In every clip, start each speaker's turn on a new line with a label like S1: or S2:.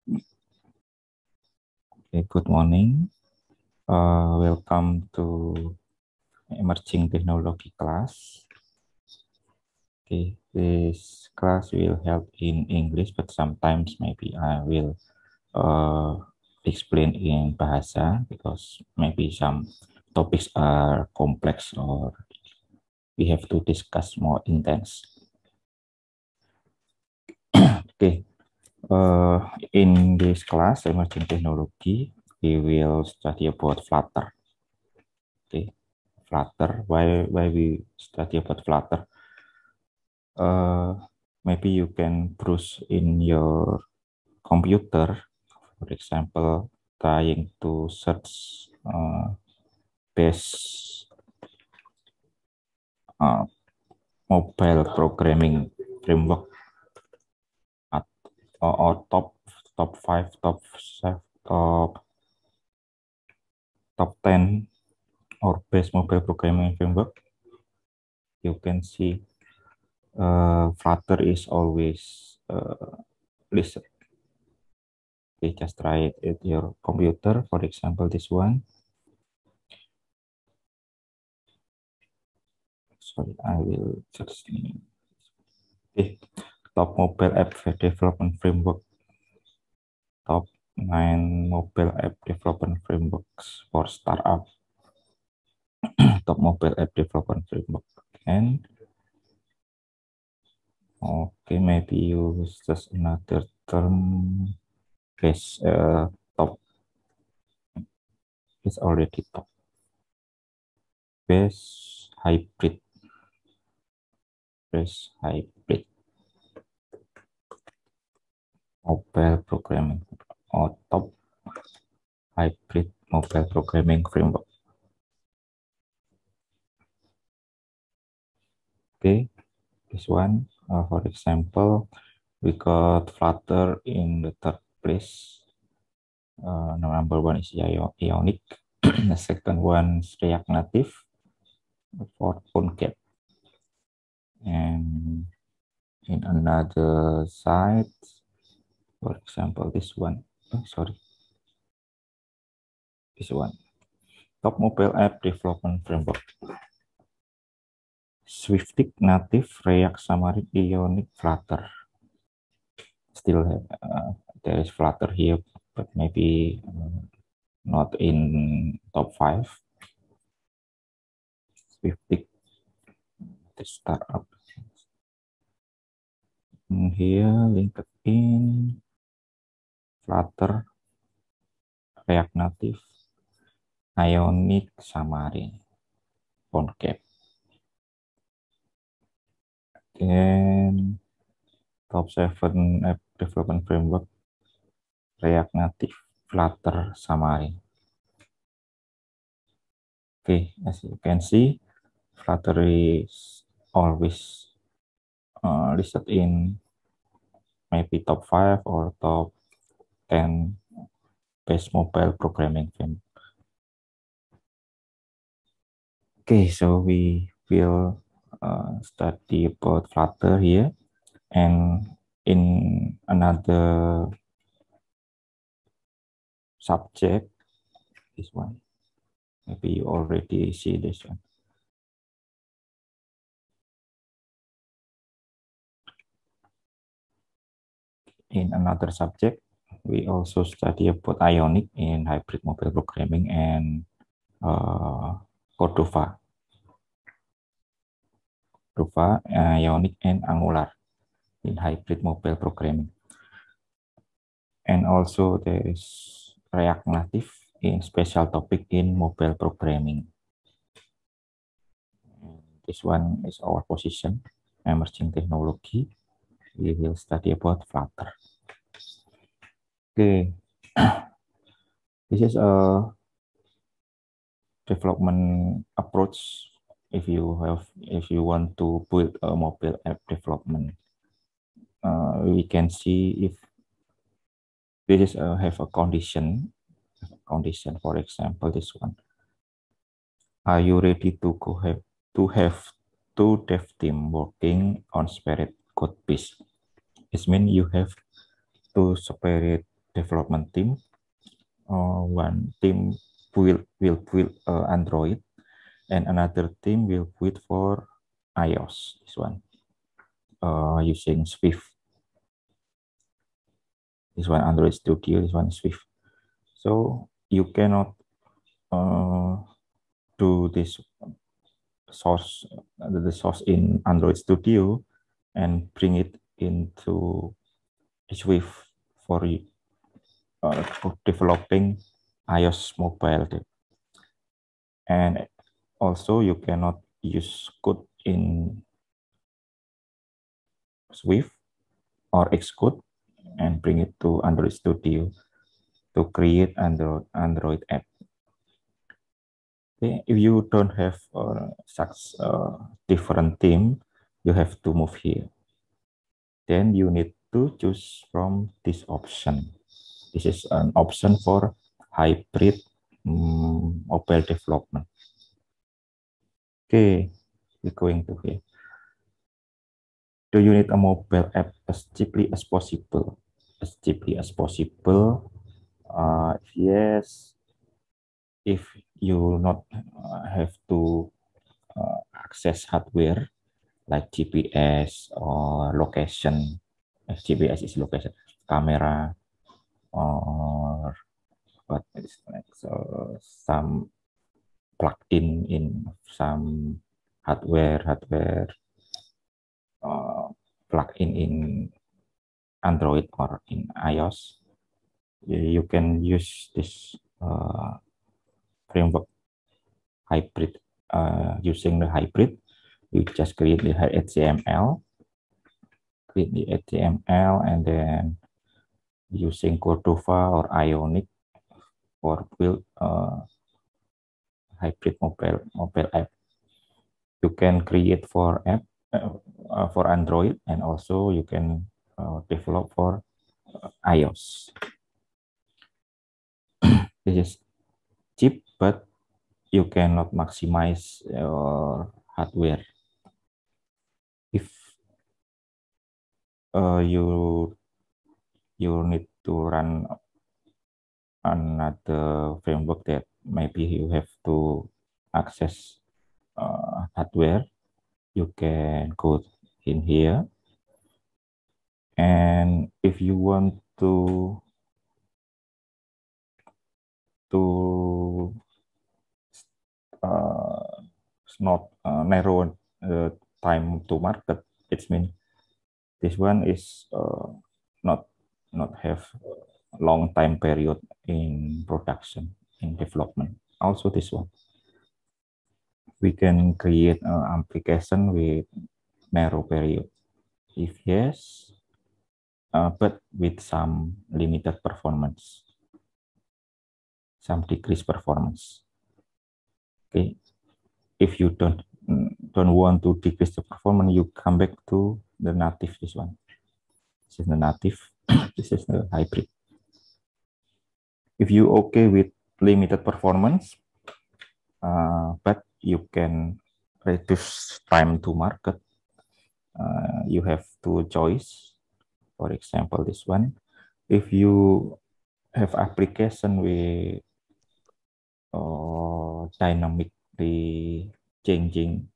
S1: Okay, good morning. Welcome to Emerging Technology class. Okay, this class will help in English, but sometimes maybe I will explain in Bahasa because maybe some topics are complex or we have to discuss more intense. Okay, in this class, Emerging Technology, we will study about Flutter. Okay, Flutter. Why we study about Flutter? Maybe you can browse in your computer, for example, trying to search best mobile programming framework or top 5, top 7, top 10 or best mobile programming framework. You can see Flutter is always listed. Okay, just try it at your computer. For example, this one. Sorry, I will search. Okay, top mobile app development framework. Top 9 mobile app development frameworks for startup. Top mobile app development framework. And okay, maybe use just another term. Yes, top is already top. Best hybrid. Best hybrid mobile programming or top hybrid mobile programming framework. Okay, this one, for example, we got Flutter in the third place. Number one is Ionic. The second one is React Native for PhoneGap. And in another side, for example, this one. Oh, sorry. This one. Top mobile app development framework. Swift, Native, React, Xamarin, Ionic, Flutter. Still, there is Flutter here, but maybe not in top 5. Swift, the startup. And here, LinkedIn, Flutter, React Native, Ionic, Xamarin, PhoneGap. Then top 7 app development framework, React Native, Flutter, Xamarin. Okay, as you can see, Flutter is always listed in maybe top 5 or top 10 best mobile programming framework. Okay, so we will study about Flutter here, and in another subject, this one, maybe you already see this one. In another subject, we also study about Ionic in hybrid mobile programming and Cordova, Ionic, and Angular in hybrid mobile programming. And also there is React Native in special topic in mobile programming. And this one is our position, emerging technology. We will study about Flutter. Okay, this is a development approach if you want to build a mobile app development. We can see if this is have a condition. For example, this one. Are you ready to have two dev team working on separate code base? It means you have two separate development team. One team will build Android, and another team will build for iOS. This one using Swift. This one Android Studio. This one Swift. So you cannot do this source, the source in Android Studio, and bring it into Swift for developing iOS mobile. And also you cannot use code in Swift or Xcode and bring it to Android Studio to create Android app. Okay, if you don't have such different team, you have to move here. Then you need to choose from this option. This is an option for hybrid mobile development. Okay, we're going to here. Do you need a mobile app as cheaply as possible? As cheaply as possible. Yes, if you not have to access hardware like GPS or location. GPS is location, camera, or what is like some plugged in some hardware plug in Android or in iOS. You can use this framework hybrid. Using the hybrid, you just create the HTML, and then using Cordova or Ionic for build hybrid mobile app. You can create for app for Android, and also you can develop for iOS. This is cheap, but you cannot maximize your hardware. If you need to run another framework that maybe you have to access hardware, you can go in here. And if you want to not narrow the time to market, it means this one is not have a long time period in production, in development. Also this one, we can create an application with narrow period. If yes, but with some limited performance, some decreased performance. Okay, if you don't want to decrease the performance, you come back to the native. This one, this is the native. This is the hybrid. If you okay with limited performance, but you can reduce time to market, you have two choice. For example, this one, if you have application with dynamically changing,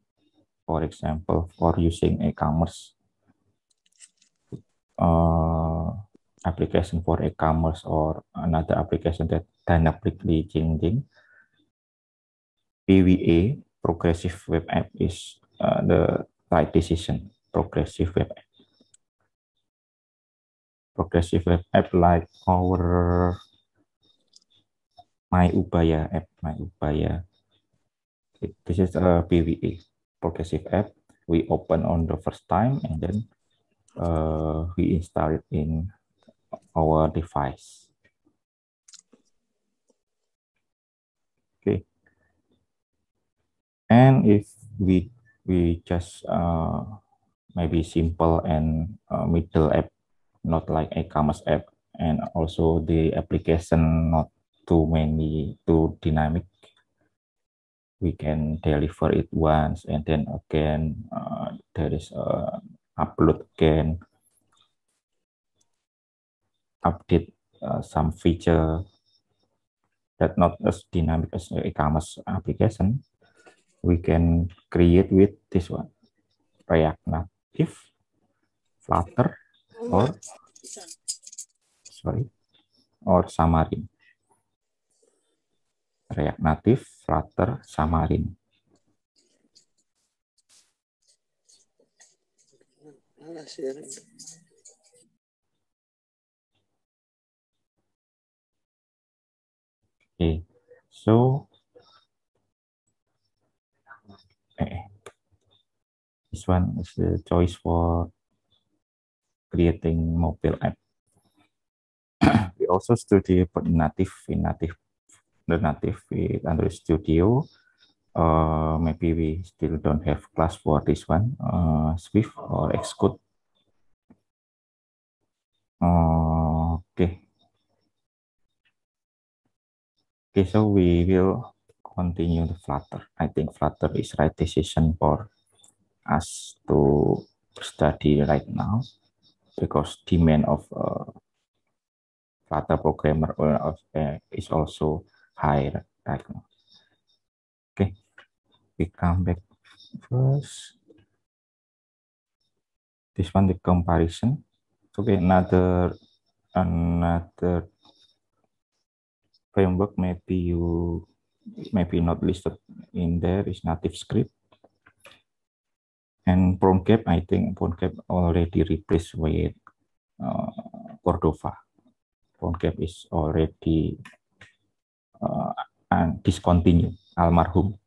S1: for example, for using e-commerce, application for e-commerce or another application that dynamically changing, PWA, Progressive Web App, is the right decision. Progressive Web App. Progressive Web App like our MyUpaya app, MyUpaya. This is a PWA, Progressive App. We open on the first time, and then we install it in our device. Okay. And if we just maybe simple and middle app, not like e-commerce app, and also the application not too dynamic, we can deliver it once, and then again there is upload again, update some feature that not as dynamic as e-commerce application, we can create with this one, React Native, Flutter, or Xamarin. React Native, Flutter, Xamarin. Okay, so this one is the choice for creating mobile app. We also study for the native with Android Studio. Maybe we still don't have class for this one, Swift or Xcode. Okay. Okay, so we will continue the Flutter. I think Flutter is right decision for us to study right now because demand of Flutter programmer is also high right now. Okay, we come back first. This one the comparison. Okay, another framework maybe not listed in there is NativeScript. And PhoneGap, I think PhoneGap already replaced with Cordova. PhoneGap is already discontinued, almarhum.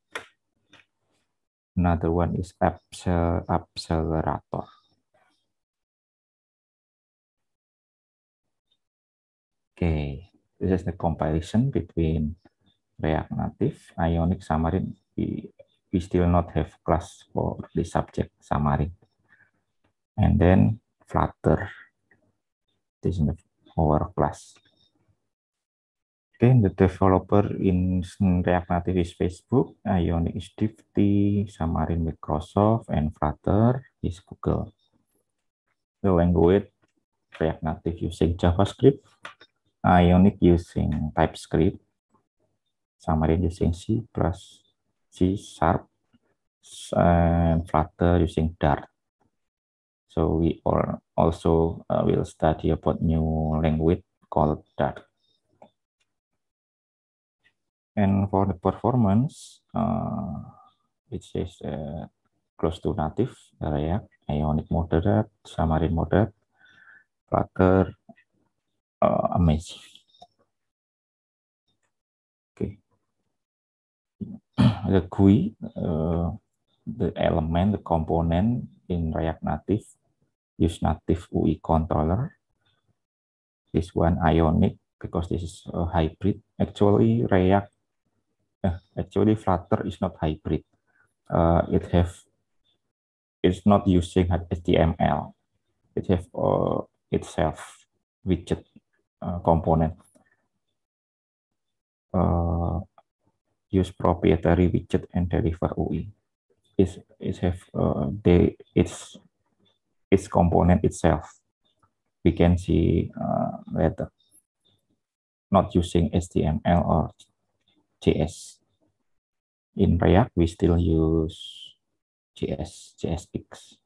S1: Another one is Accelerator. Okay, this is the comparison between React Native, Ionic, Xamarin. We still not have class for the subject Xamarin. And then Flutter. This is our class. Okay, the developer in React Native is Facebook, Ionic is Diffty, Xamarin Microsoft, and Flutter is Google. The language, React Native using JavaScript, Ionic using TypeScript, Xamarin using C++, C#, and Flutter using Dart. So we also will study about new language called Dart. And for the performance, it says close to native, React, Ionic moderate, Xamarin moderate, Flutter amazing. Okay. The GUI, the element, the component in React Native use native UI controller. This one Ionic because this is a hybrid. Actually, Flutter is not hybrid. It's not using HTML. It have itself widget component. Use proprietary widget and deliver UI. It have its component itself. We can see later. Not using HTML or JS. In React, we still use JSX.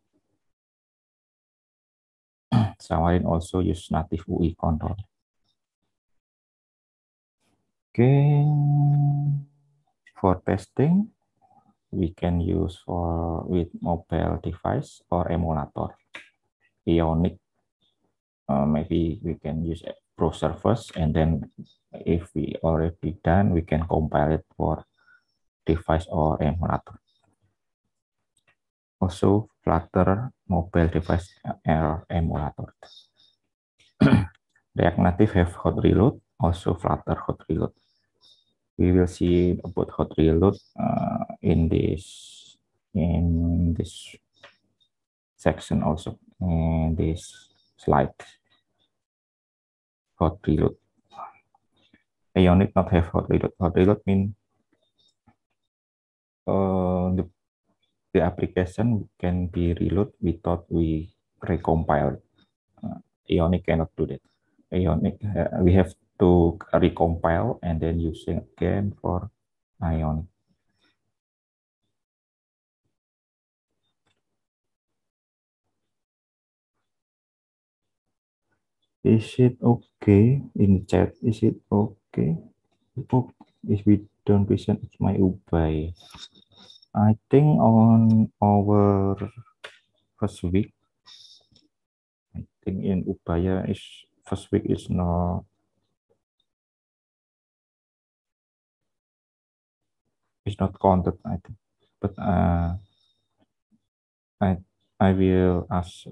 S1: Xamarin also use native UI control. Okay, for testing, we can use with mobile device or emulator. Ionic, maybe we can use browser first, and then if we already done, we can compile it for device or emulator. Also, Flutter mobile device or emulator. React Native have hot reload, also Flutter hot reload. We will see about hot reload in this section also, in this slide. Hot reload. Ionic not have hot reload. Hot reload means the application can be reload without we recompile. Ionic cannot do that. Ionic. We have to recompile and then using again for Ionic. Is it okay in chat? Is it okay? Oh, if we don't listen, it's my Ubay. I think on our first week, I think in Ubaya is first week is not counted. I think, but I I will ask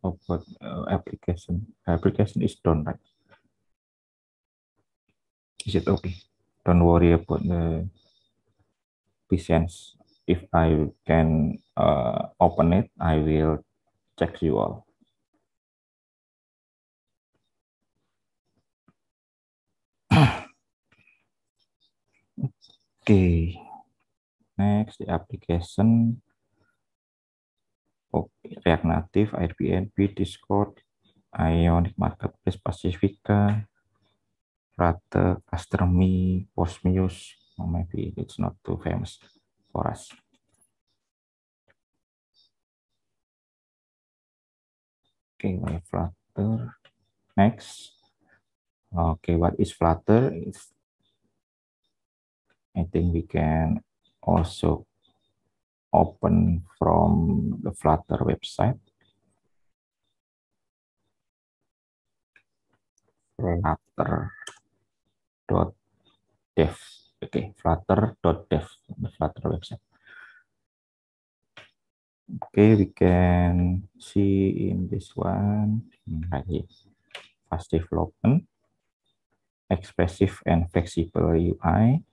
S1: about application. Application is done, right? Is it okay? Don't worry about the presence. If I can open it, I will check you all. Okay, next the application. Okay, React Native, Airbnb, Discord, Ionic Marketplace, Pacifica, Flutter, Customy, Postmuse. Or maybe it's not too famous for us. Okay, why Flutter? Next. Okay, what is Flutter? I think we can also open from the Flutter website. Flutter.dev. Okay, flutter.dev, the Flutter website. Okay, we can see in this one right here. Fast development, expressive and flexible UI,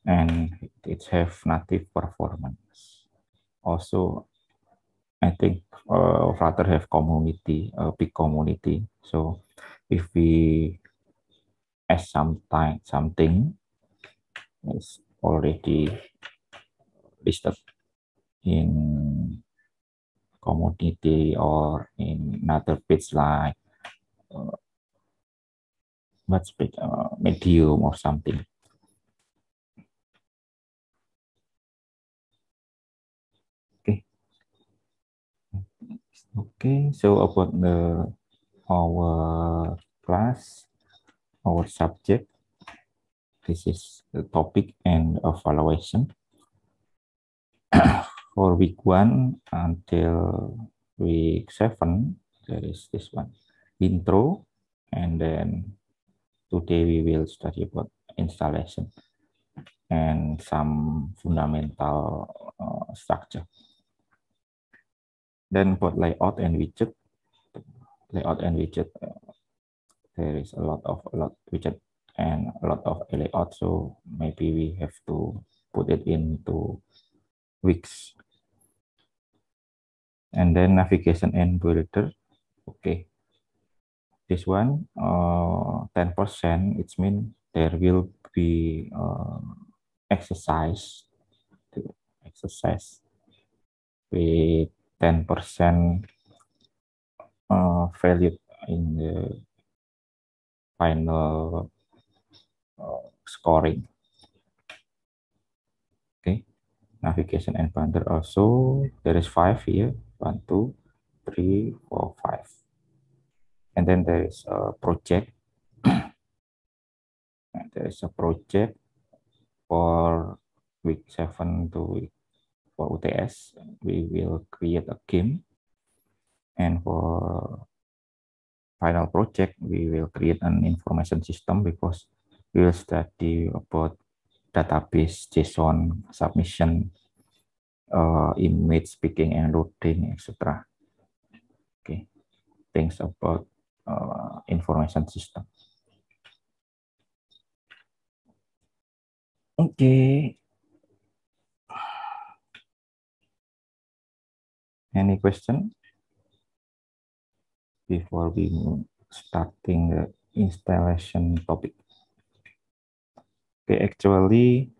S1: and it have native performance. Also, I think Flutter have community, a big community. So if we add something is already listed in community or in another page like uh, what's page, Medium or something. Okay. Okay. So about our class, our subject, this is the topic and evaluation for week 1 until week 7. There is this one, intro, and then today we will study about installation and some fundamental structure. Then for layout and widget, there is a lot widget and a lot of layout. So maybe we have to put it into weeks. And then navigation and builder. Okay, this one 10%. It means there will be exercise to exercise with 10% value in the final scoring. Okay, navigation and banner also there is 5 here, 1 2 3 4 5, and then there is a project. And there is a project for week 7 to week for UTS. We will create a game, and for final project we will create an information system because we will study about database, JSON, submission, image speaking and loading, etc. Okay, things about information system. Okay, any question before we starting the installation topic? Okay, actually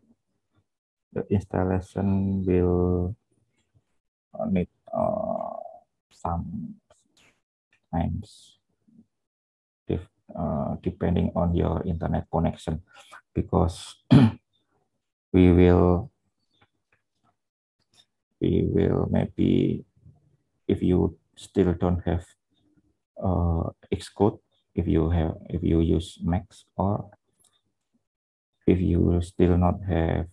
S1: the installation will need some times depending on your internet connection, because we will maybe, if you still don't have Xcode, if you use Max, or if you still not have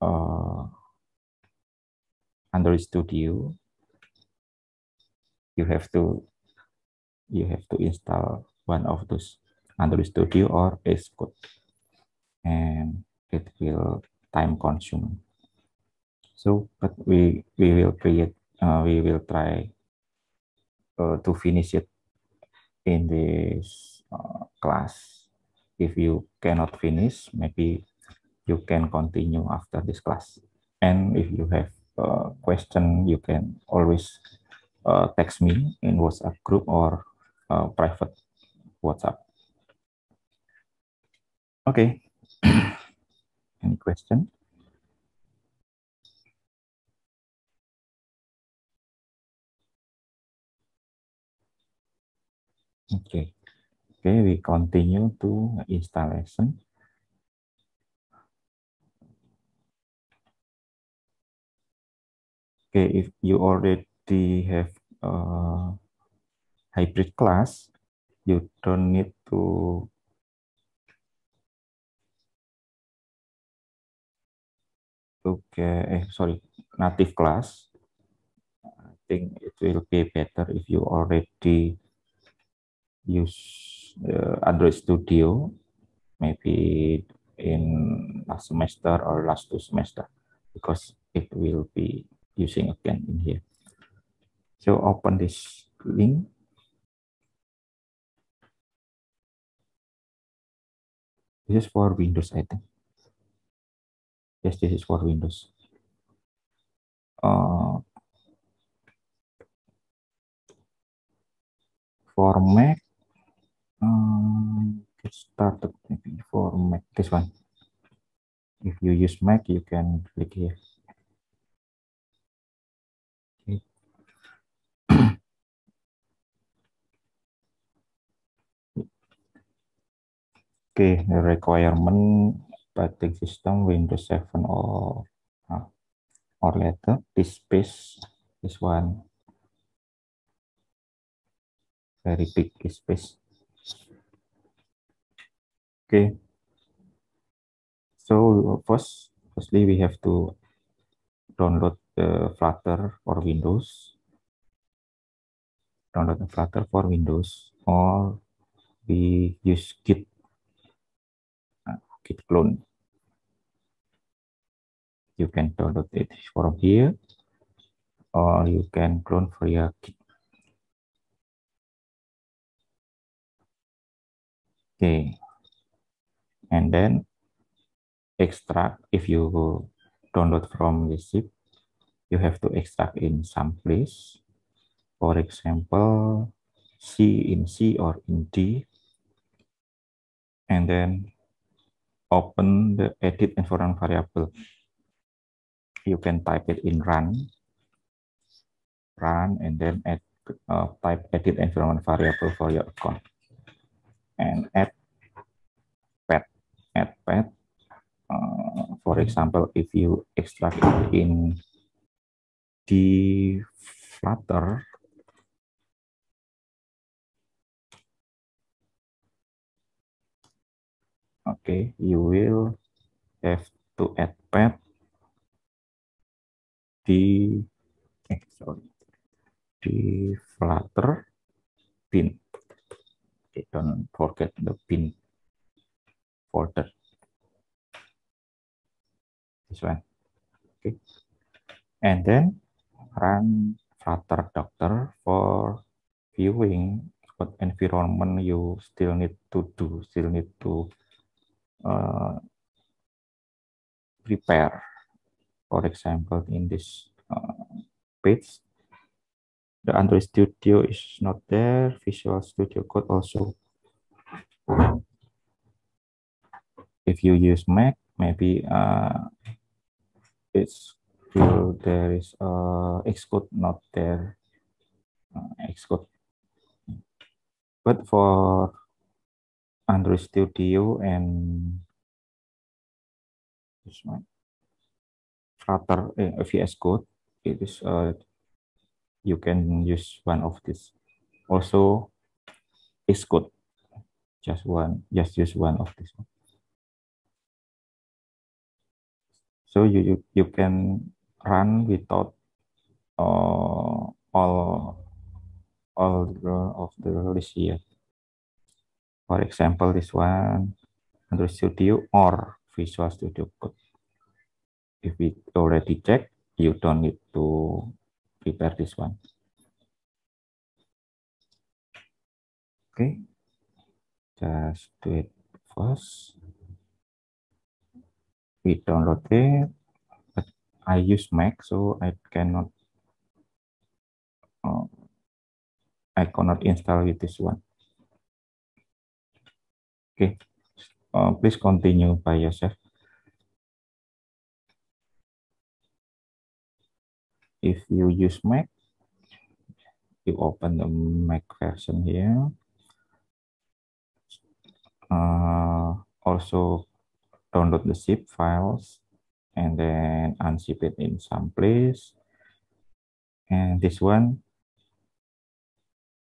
S1: uh, Android Studio, you have to install one of those, Android Studio or Xcode, and it will time consuming. So, but we will create, we will try to finish it in this class. If you cannot finish, maybe you can continue after this class. And if you have a question, you can always text me in WhatsApp group or private WhatsApp. Okay. Any question? Okay. Okay, we continue to installation. Okay, if you already have a hybrid class, you don't need to sorry, native class. I think it will be better if you already use Android Studio, maybe in last semester or last 2 semester, because it will be using again in here. So open this link. This is for Windows, I think. Yes, this is for Windows. For Mac, get started maybe for Mac. This one. If you use Mac, you can click here. Okay. Okay, the requirement operating system Windows 7 or later. This space, this one, very big space. Okay. So firstly, we have to download the Flutter for Windows. Download the Flutter for Windows, or we use Git clone. You can download it from here, or you can clone via Git. Okay, and then extract. If you download from the zip, you have to extract in some place. For example, C or in D, and then open the edit environment variable. You can type it in run, and then type edit environment variable for your account, and add path. For example, if you extract it in the Flutter, okay, you will have to add path di di Flutter bin. Okay, don't forget the bin folder. This one. Okay, and then run Flutter Doctor for viewing what environment you still need to prepare. For example, in this page, the Android Studio is not there. Visual Studio Code also. If you use Mac, maybe it's there is Xcode not there. Xcode, but for Android Studio and this one, Flutter VS Code. It is you can use one of this. Also, Xcode, just one, just use one of this one. So you can run without of the list here. For example, this one, Android Studio or Visual Studio Code. If we already check, you don't need to prepare this one. Okay, just do it first. We download it, but I use Mac, so I cannot install with this one. Okay, please continue by yourself. If you use Mac, you open the Mac version here. Also download the zip files and then unzip it in some place. And this one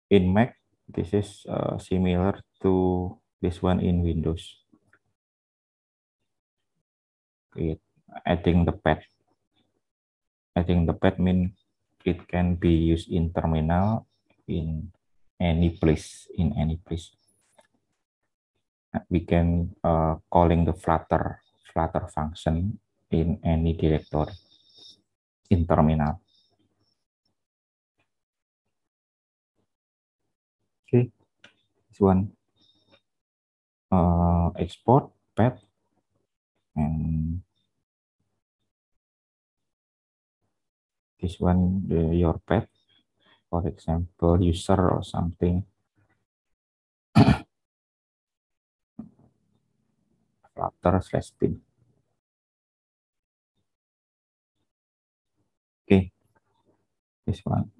S1: in Mac, this is similar to this one in Windows. Adding the pad. Adding the pad means it can be used in terminal in any place. We can calling the Flutter function in any directory in terminal. Okay, this one export pad and this one your pad, for example user or something. Flutter/bin. Okay, this one.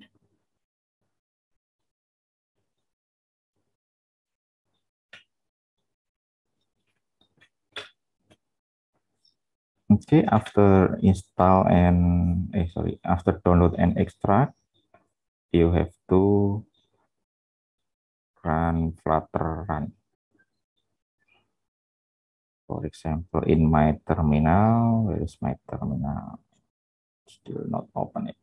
S1: Okay, after install and after download and extract, you have to run Flutter run. For example, in my terminal, where is my terminal? Still not open it.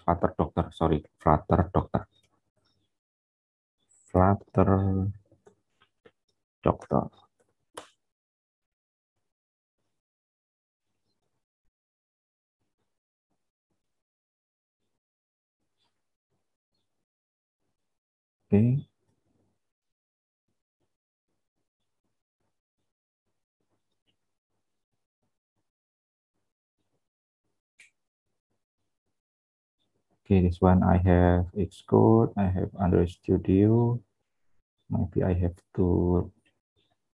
S1: Flutter Doctor, sorry, Flutter Doctor. Flutter Doctor. Okay. Okay, this one I have Xcode, I have Android Studio. Maybe I have to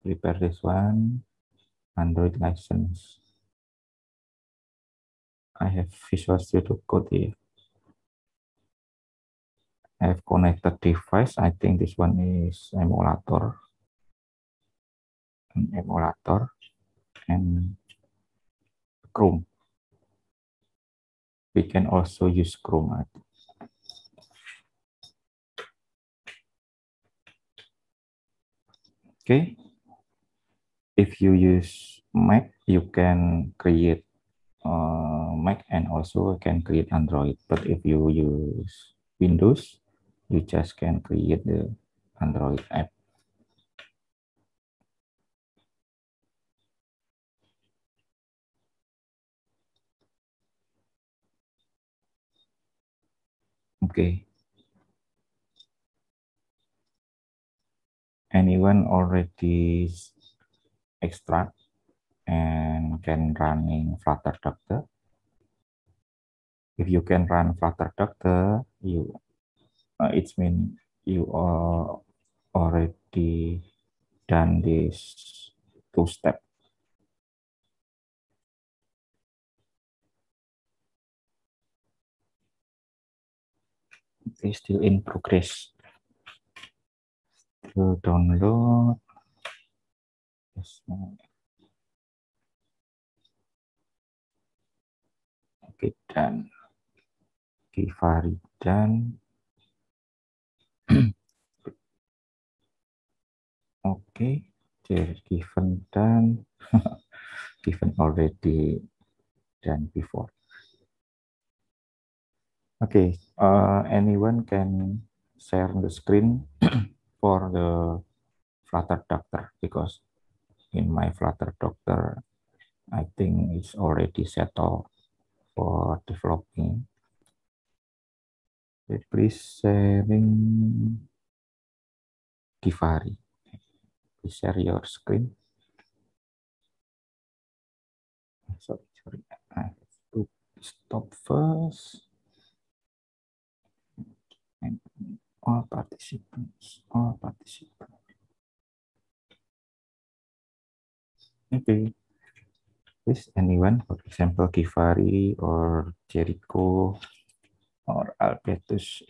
S1: prepare this one. Android license. I have Visual Studio Code here. I have connected device. I think this one is emulator. An emulator and Chrome. We can also use Chrome. Okay. If you use Mac, you can create Mac and also can create Android. But if you use Windows, you just can create the Android app. Okay. Anyone already extract and can running Flutter Doctor? If you can run Flutter Doctor, you it means you are already done this two-step. Okay, still in progress. to download. Yes. Oke, dan Givari dan oke, given dan given already done before. Okay, anyone can share the screen for the Flutter Doctor because in my Flutter Doctor, I think it's already settled for developing. Okay, please sharing Givari. Please share your screen. Sorry. I have to stop first. And all participants. Okay. Please, anyone, for example, Givari or Jericho or Albertus,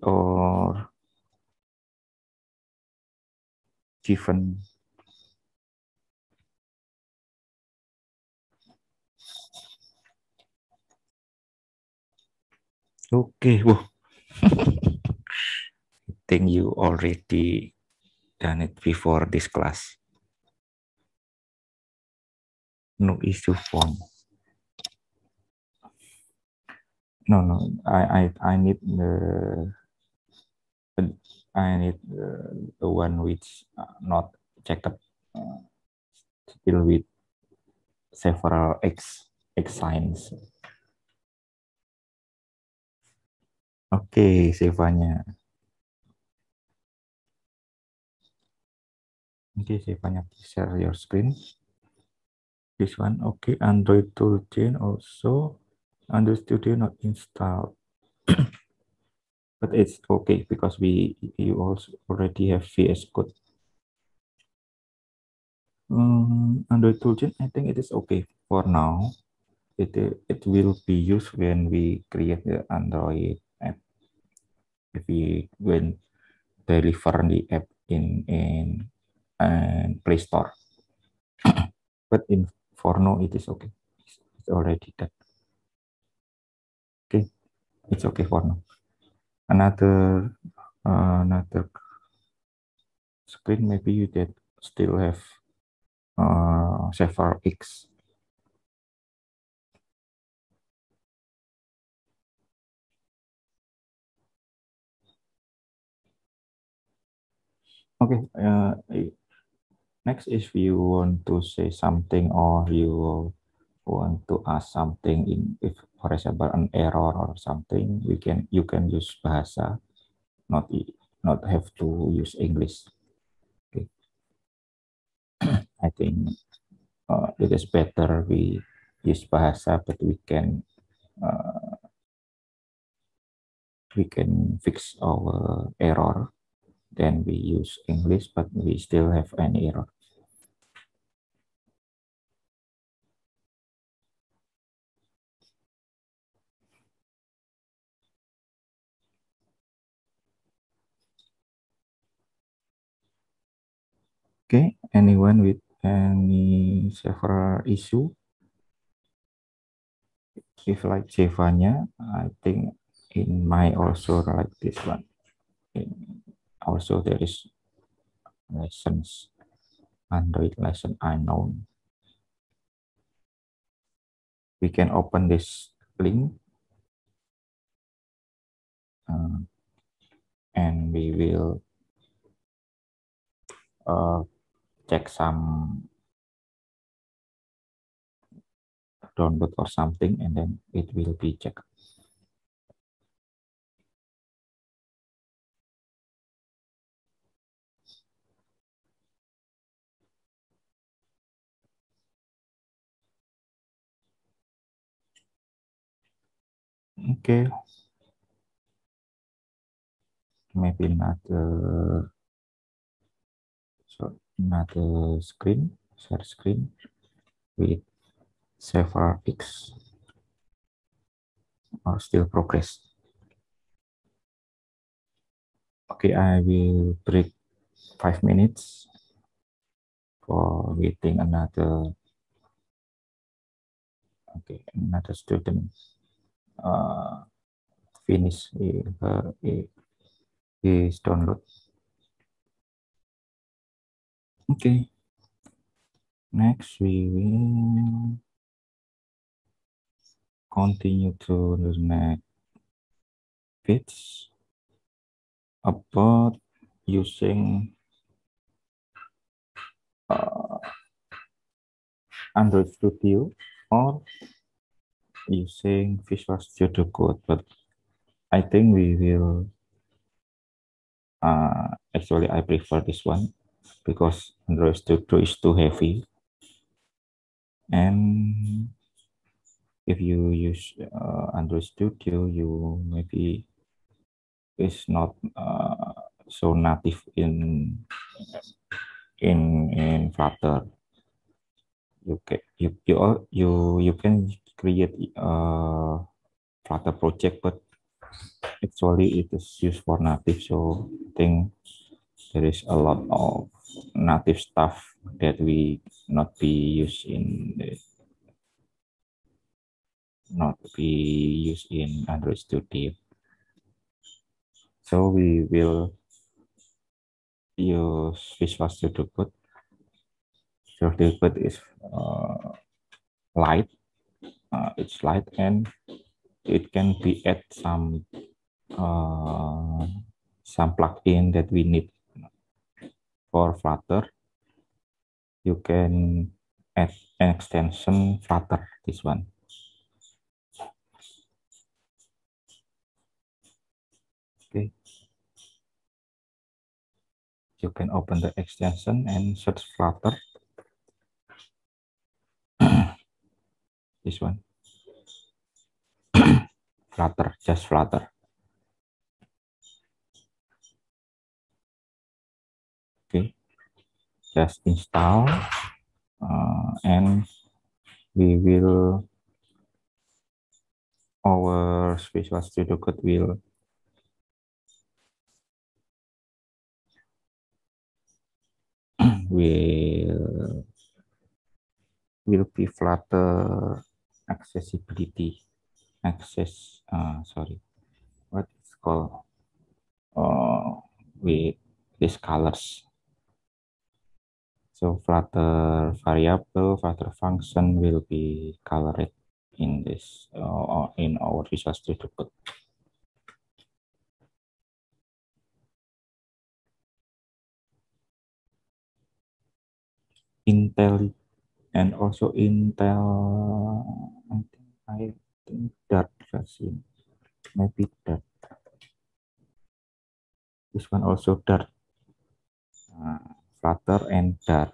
S1: or Given. Okay, whoa. I think you already done it before this class. No issue form. No. I need the one which not checked still with several x signs. Oke, Sevanya. Oke, Sevanya, share your screen. This one, okay. Android toolchain also. Android Studio not installed. But it's okay because you also already have VS Code. Android toolchain, I think it is okay for now. It will be used when we create the Android app. If we when deliver the app in Play Store. But in for now it is okay. It's already done. Okay, it's okay for now. Another screen, maybe you did still have several X. Okay, next if you want to say something or you want to ask something in, if for example an error or something, you can use bahasa, not not have to use English. Okay, I think it is better we use bahasa, but we can fix our error. Then we use English, but we still have an error. Okay, anyone with any several issue? If like Javanya, I think in my also like this one. Also there is lessons, Android lesson unknown. We can open this link and we will check some download or something, and then it will be checked. Okay, maybe another screen, share screen with several X or still progress. Okay, I will break 5 minutes for waiting another student finish his download. Okay, next we will continue to the next page about using Android Studio or using Visual Studio Code, but I think we will actually I prefer this one because Android Studio is too heavy, and if you use Android Studio, you maybe is not so native in Flutter. You can create a Flutter project, but actually it is used for native. So I think there is a lot of native stuff that we not be used in Android Studio. So we will use Visual Studio Code. Visual Studio Code is light. It's light and it can be add some plugin that we need for Flutter. You can add an extension Flutter, this one. Okay. You can open the extension and search Flutter. This one. Flutter, just Flutter. Okay. Just install and we will our Visual Studio Code will be Flutter accessibility sorry, what is called with these colors. So Flutter variable, Flutter function will be colored in this in our Visual Studio Code. Intel and also Intel, I think Dart version, maybe Dart. This one also Dart, Flutter and Dart.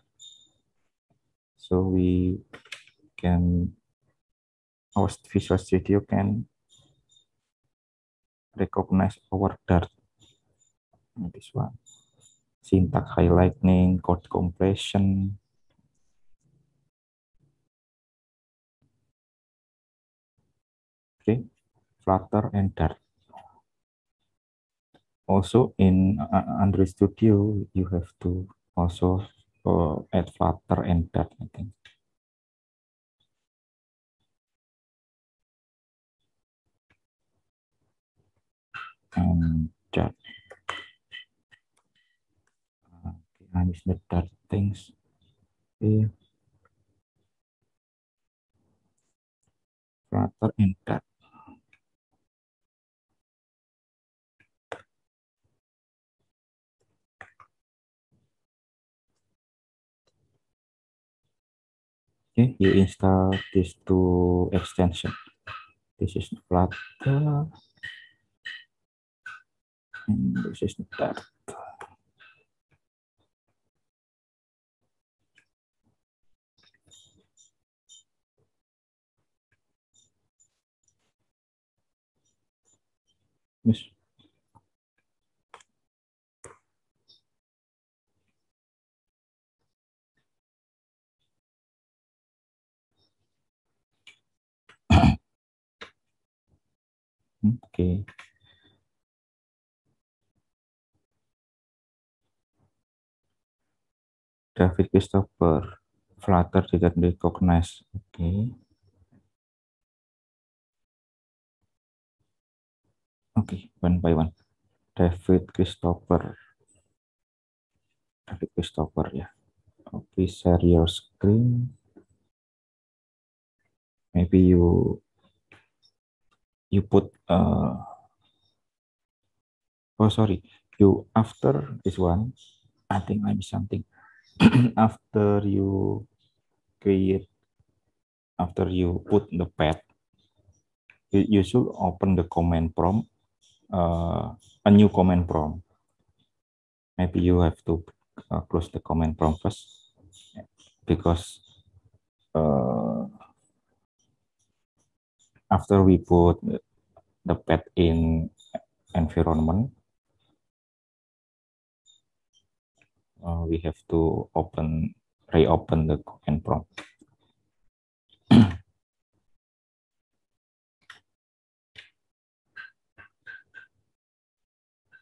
S1: So we can, our Visual Studio can recognize our Dart. This one, syntax highlighting, code compression. Okay, Flutter and Dart. Also in Android Studio, you have to also add Flutter and Dart, I think. And Dart. I use the Dart things. Okay. Flutter and Dart. Okay, you install these two extensions. This is Flutter and this is Dart. Yes. Okay. David Christopher. Flutter didn't recognize. Okay. Okay, one by one. David Christopher. David Christopher ya. Okay, share your screen. Maybe you put oh sorry, you after this one, I think maybe something. After you create, after you put the pad, you should open the command prompt, a new command prompt. Maybe you have to close the command prompt first because after we put the pad in environment, we have to reopen the command prompt.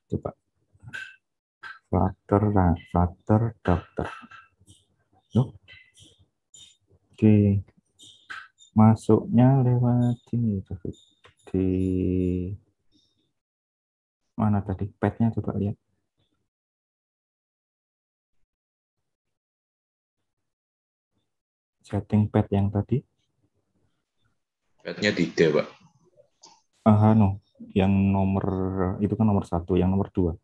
S1: Coba Flutter Doctor. Loh, oke, masuknya lewat ini di mana tadi padnya, coba lihat setting pad yang tadi.
S2: Padnya 3, Pak.
S1: No, yang nomor itu kan nomor 1, yang nomor 2.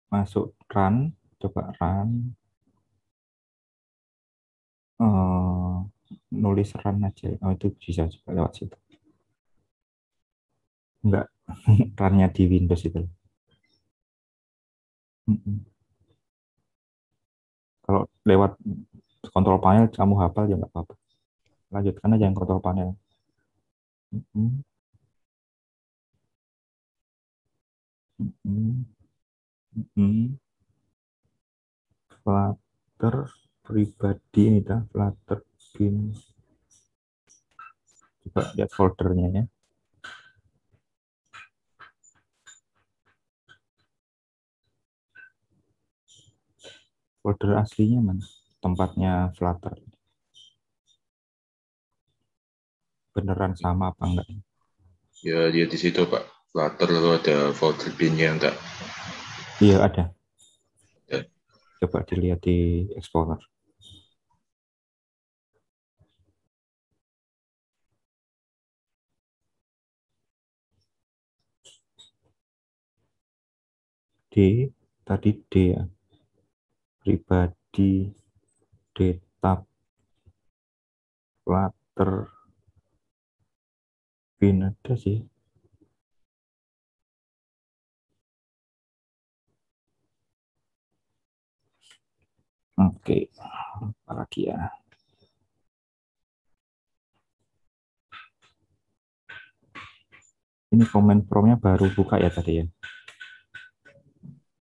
S1: Masuk run, coba run, nulis run aja. Oh, itu bisa juga lewat situ. Enggak, runnya di Windows itu. Kalau lewat kontrol panel kamu hafal ya nggak apa-apa. Lanjutkan aja yang kontrol panel. Flutter pribadi ini dah, Flutter bin. Coba lihat foldernya ya. Folder aslinya mana? Tempatnya Flutter. Beneran sama apa enggak?
S2: Ya, dia di situ, Pak. Flutter lalu ada folder bin-nya enggak?
S1: Iya, ada.
S2: Ya.
S1: Coba dilihat di Explorer. Tadi D ya. Pribadi, detab, Flutter, bin ada sih. Oke, apa lagi ya? Ini komen promnya baru buka ya tadi ya?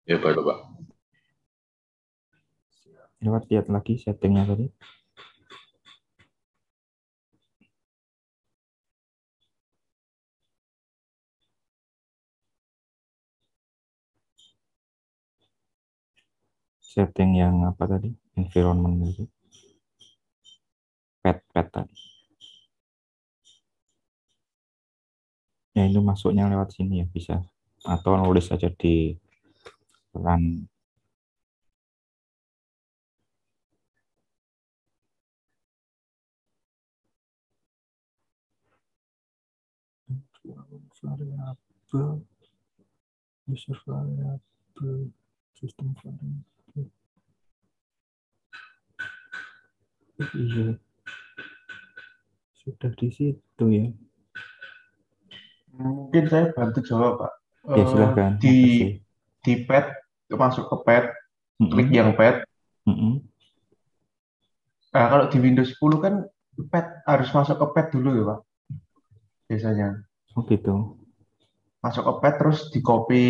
S2: Ya, baru, Pak.
S1: Lewat lihat lagi settingnya tadi. Setting yang apa tadi? Environment itu. Pad tadi. Ya itu masuknya lewat sini ya bisa. Atau nulis saja di run. Variable, user variable, system variable. Iya, sudah di situ ya.
S3: Mungkin saya bantu jawab, Pak.
S1: Ya silahkan,
S3: Di
S1: makasih.
S3: pad, masuk ke pad, klik
S1: Mm-mm.
S3: yang pad.
S1: Mm-mm.
S3: Nah, kalau di Windows 10 kan pad harus masuk ke pad dulu ya, Pak. Biasanya
S1: Oh gitu.
S3: masuk ke pad terus di copy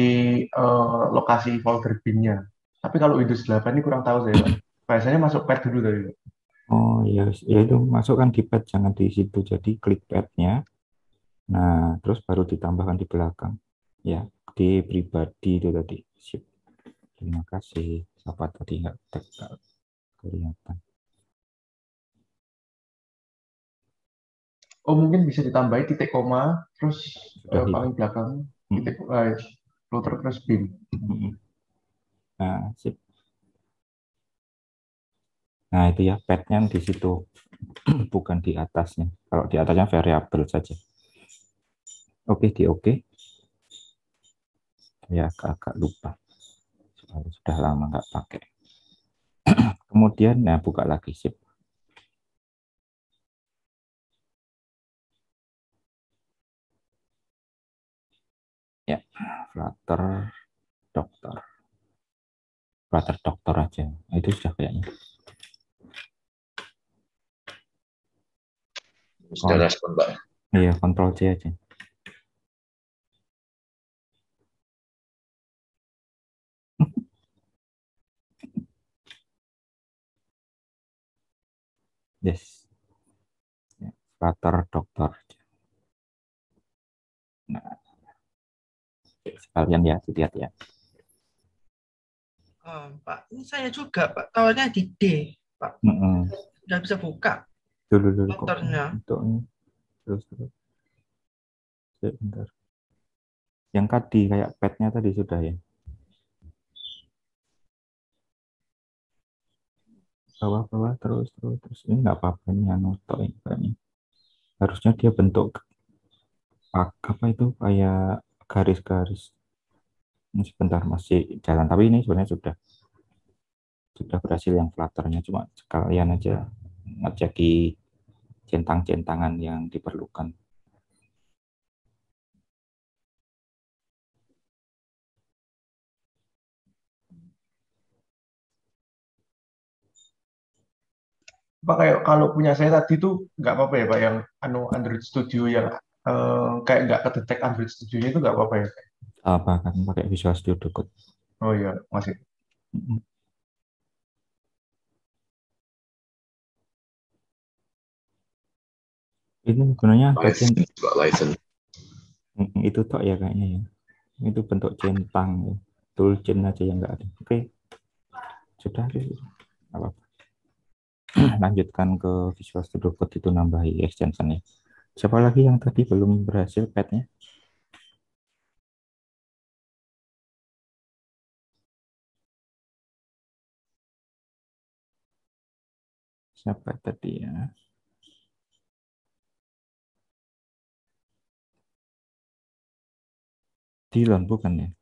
S3: lokasi folder bin-nya. Tapi kalau Windows 8 ini kurang tahu saya, Pak. Biasanya masuk pad dulu tadi, Pak.
S1: Oh ya, ya itu masukkan di pad, jangan di situ. Jadi klik padnya, Nah, terus baru ditambahkan di belakang. Ya, di pribadi itu tadi. Sip. Terima kasih. Siapa tadi nggak kelihatan.
S3: Oh, mungkin bisa ditambahin titik koma, terus
S1: Sudah itu.
S3: paling belakang titik flutter terus bin.
S1: Nah, sip. Nah, itu ya, path-nya di situ, bukan di atasnya. Kalau di atasnya variabel saja. Oke, di oke. Ya, agak lupa. Sudah lama nggak pakai. Kemudian, nah, buka lagi, sip. Ya, Flutter dokter. Flutter dokter aja. Nah, itu sudah kayaknya.
S2: Sudah respon, Pak.
S1: Iya, Ctrl C aja. Yes. Ya, Flutter dokter. Nah, sekalian ya, lihat ya.
S4: Oh, Pak, ini saya juga, Pak. Tawarnya di D, Pak. Nggak bisa buka
S1: Dulu kok.
S4: motornya.
S1: Terus. Sebentar. Yang tadi kayak pet-nya tadi sudah ya. Bawah terus. Ini nggak apa-apa nih yang noto ini. Harusnya dia bentuk apa itu kayak garis-garis. Ini sebentar masih jalan, tapi ini sebenarnya sudah berhasil yang flutternya, cuma sekalian aja ngeceki centang-centangan yang diperlukan.
S3: Pak, kayak kalau punya saya tadi tuh nggak apa-apa ya Pak, yang Android Studio yang kayak nggak kedetek Android Studio-nya itu nggak apa-apa ya Pak?
S1: Bahkan pakai Visual Studio Code.
S3: Oh iya, masih.
S1: Ini sebenarnya
S2: License, Pak, license.
S1: itu tok ya kayaknya ya. Itu bentuk centang ya. Toolchain aja yang nggak ada. Oke, sudah apa. Lanjutkan ke Visual Studio Code, itu nambahi extensionnya. Siapa lagi yang tadi belum berhasil pet-nya? Siapa tadi ya? Dylan bukan ya?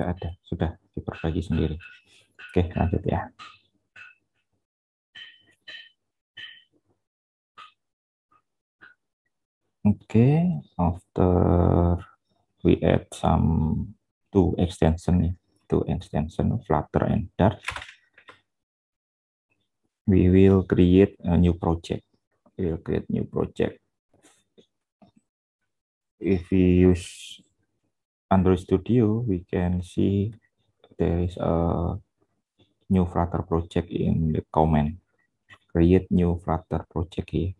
S1: Nggak ada, sudah diperbaiki sendiri. Oke, lanjut ya. Oke, after we add some two extension Flutter and Dart, we will create a new project. If we use Android Studio, we can see there is a new Flutter project in the command. Create new Flutter project here.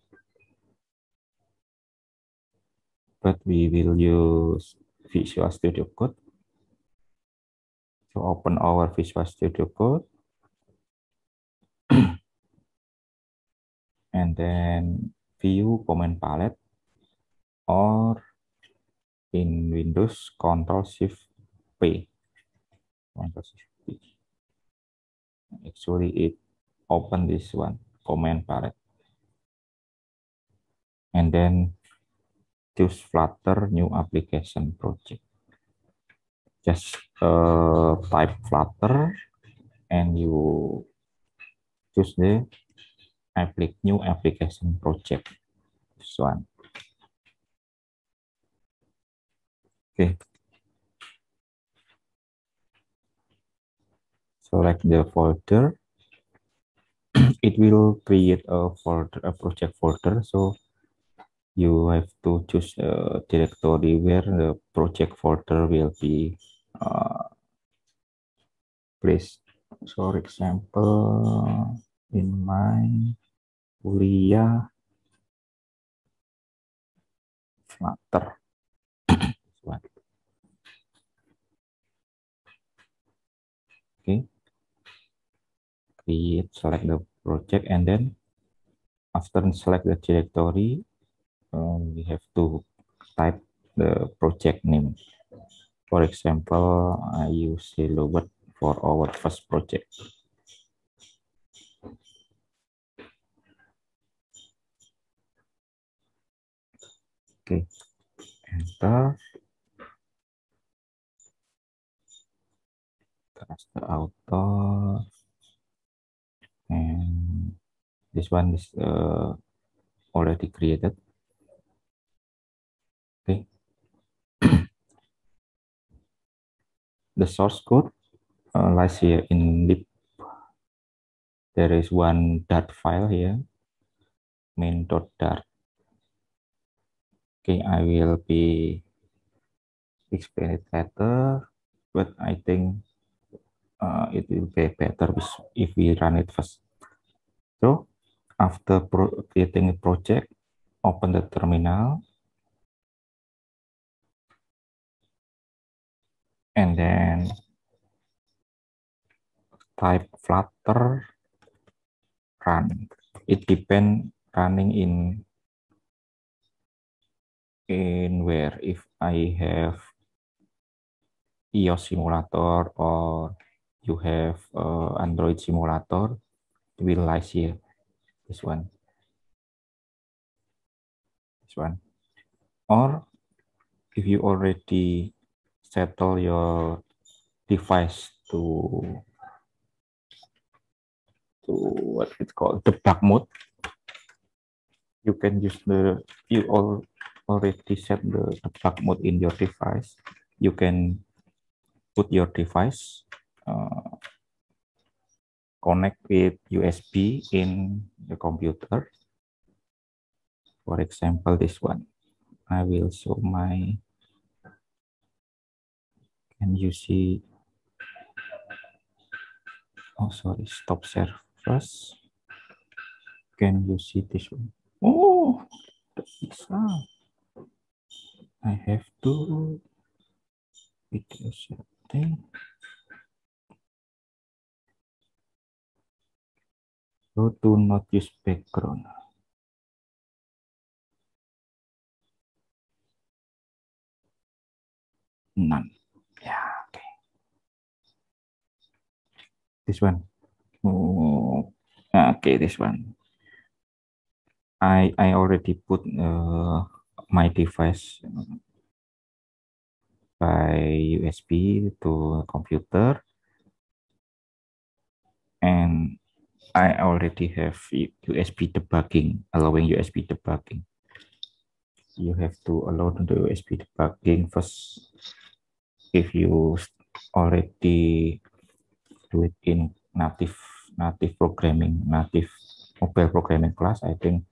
S1: But we will use Visual Studio Code. So open our Visual Studio Code. And then view command palette, or in Windows Control Shift P. Actually, it open this one, command palette. And then choose Flutter new application project. Just type Flutter and you choose the new application project. This one. Okay. Select the folder. It will create a project folder. So you have to choose a directory where the project folder will be placed. So, for example, in my kuliah Flutter. Okay, select the project, and then after select the directory, we have to type the project name. For example, I use Hello for our first project. Okay, enter. Trust the author, and this one is already created. Okay, the source code lies here in lib. There is one Dart file here, main.dart. Okay, I will be explain it later, but I think it will be better if we run it first. So after creating a project, open the terminal, and then type Flutter run. It depends running in where. If I have iOS simulator or you have Android simulator, it will lie here. This one. Or if you already settle your device to what it's called debug mode, you can use you already set the debug mode in your device. You can put your device connect with USB in the computer. For example, this one. I will show my. Can you see? Oh, sorry. Stop share first. Can you see this one? Oh, bisa. I have to video setting. So do not use background. None. Yeah, okay. This one. Oh, okay, this one. I already put my device by USB to a computer, and I already have USB debugging, allowing USB debugging. You have to allow the USB debugging first. If you already do it in native programming, native mobile programming class, I think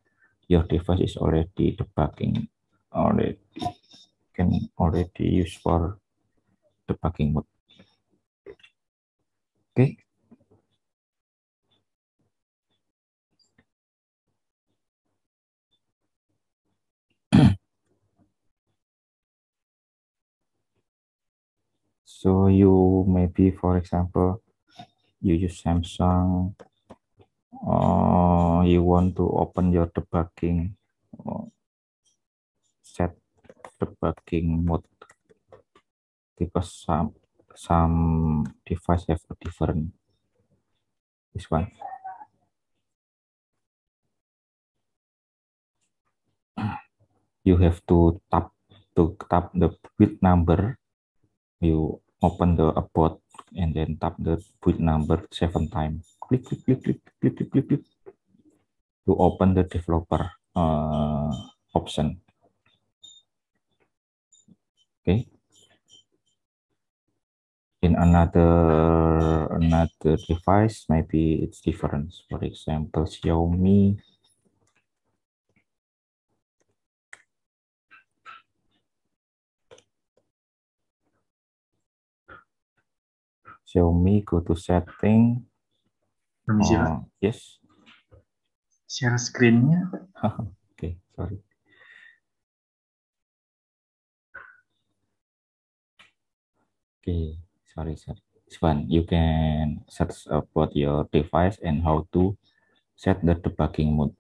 S1: your device is already debugging, already can already use for debugging mode. Okay. So you maybe, for example, you use Samsung, you want to open your debugging, set debugging mode, because some device have a different. This one. You have to tap the build number. You open the about and then tap the build number 7 times. Click, click, click, click, click, click, click, click, to open the developer option. Okay. In another device, maybe it's different. For example, Xiaomi. Xiaomi, go to setting.
S5: Permisi, Pak.
S1: Yes.
S5: Share screen-nya.
S1: Okay, sorry. Okay, sorry. This one, you can search about your device and how to set the debugging mode.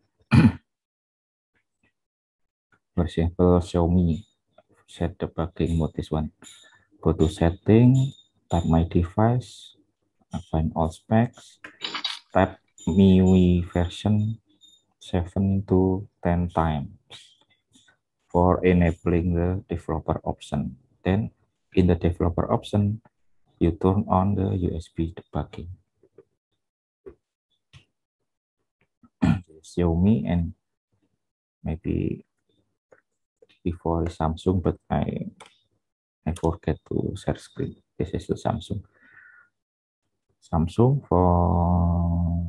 S1: For example, Xiaomi, set debugging mode, this one. Go to setting, type my device, find all specs, type MIUI version 7 to 10 times for enabling the developer option. Then in the developer option, you turn on the USB debugging. Xiaomi and maybe before Samsung, but I forget to share screen. This is the Samsung. Samsung for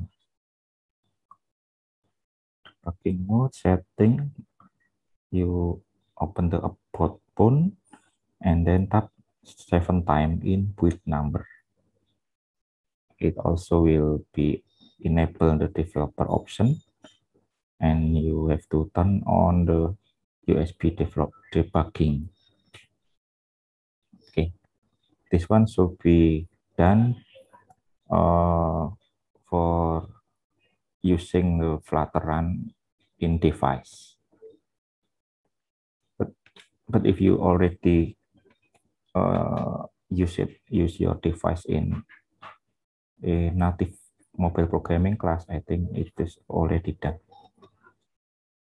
S1: debugging mode setting, you open the about phone and then tap 7 times in build number. It also will be enable the developer option, and you have to turn on the USB debugging. Okay, this one should be done for using the Flutter Run in device. But if you already use your device in a native mobile programming class, I think it is already done.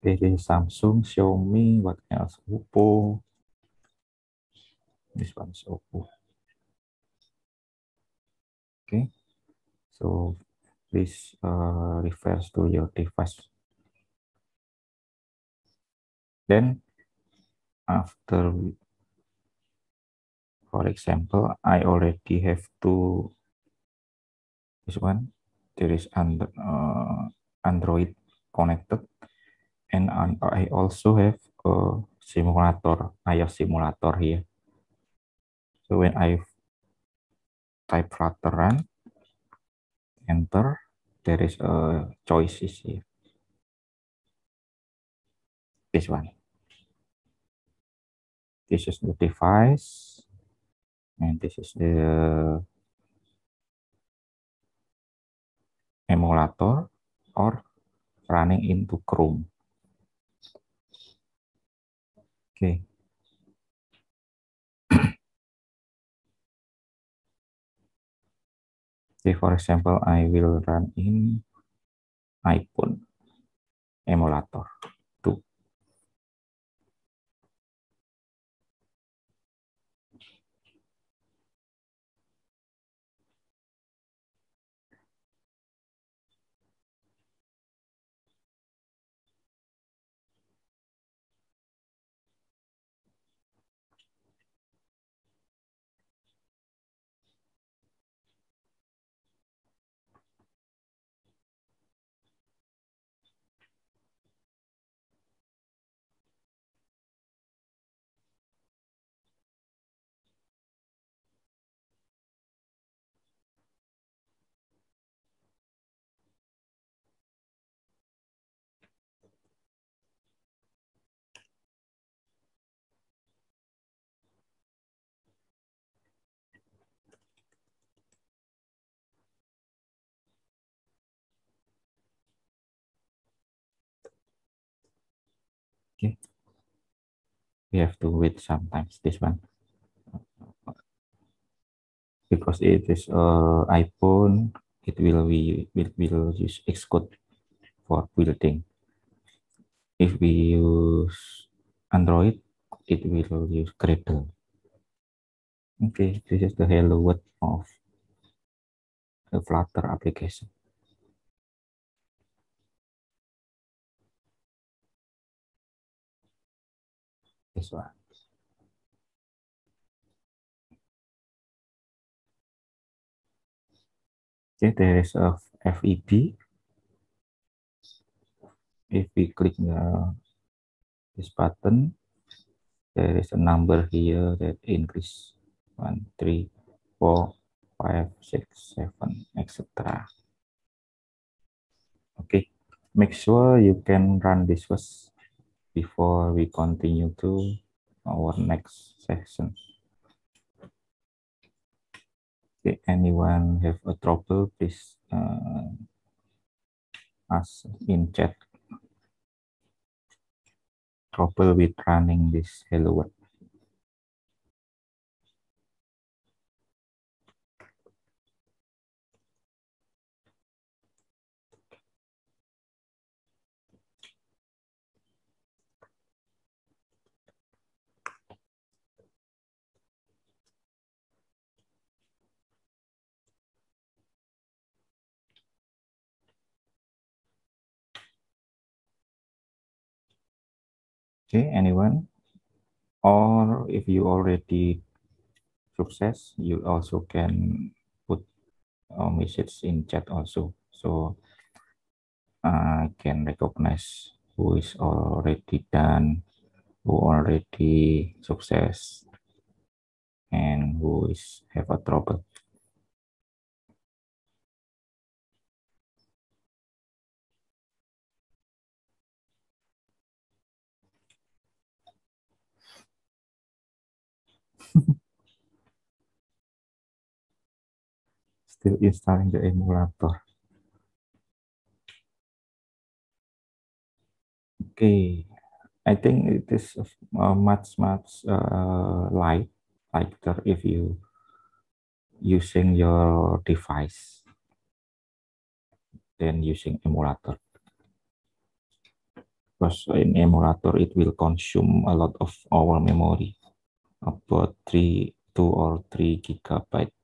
S1: This is Samsung, Xiaomi, what else? Oppo. This one is Oppo. Okay, so please refers to your device. Then after, for example, I already have this one. There is Android connected, and I also have a simulator, iOS simulator here. So when I type Flutter Run, enter, there is a choices here. This one. This is the device, and this is the emulator or running into Chrome. Okay. Okay, for example, I will run in iPhone emulator 2. Okay. We have to wait sometimes this one, because it is iPhone, it will use Xcode for building. If we use Android, it will use Gradle. Okay, this is the hello world of the Flutter application. This one. Okay, there is a FEB. If we click this button, there is a number here that increase 1, 3, 4, 5, 6, 7, etc. Okay, make sure you can run this first before we continue to our next session. Okay, anyone have a trouble, please ask in chat. Trouble with running this Hello World. Okay, anyone? Or if you already success, you also can put a message in chat also. So I can recognize who is already done, who already success, and who is have a trouble. Still installing the emulator. Okay, I think it is much lighter if you using your device than using emulator. Because in emulator it will consume a lot of our memory, about 2 or 3 gigabyte.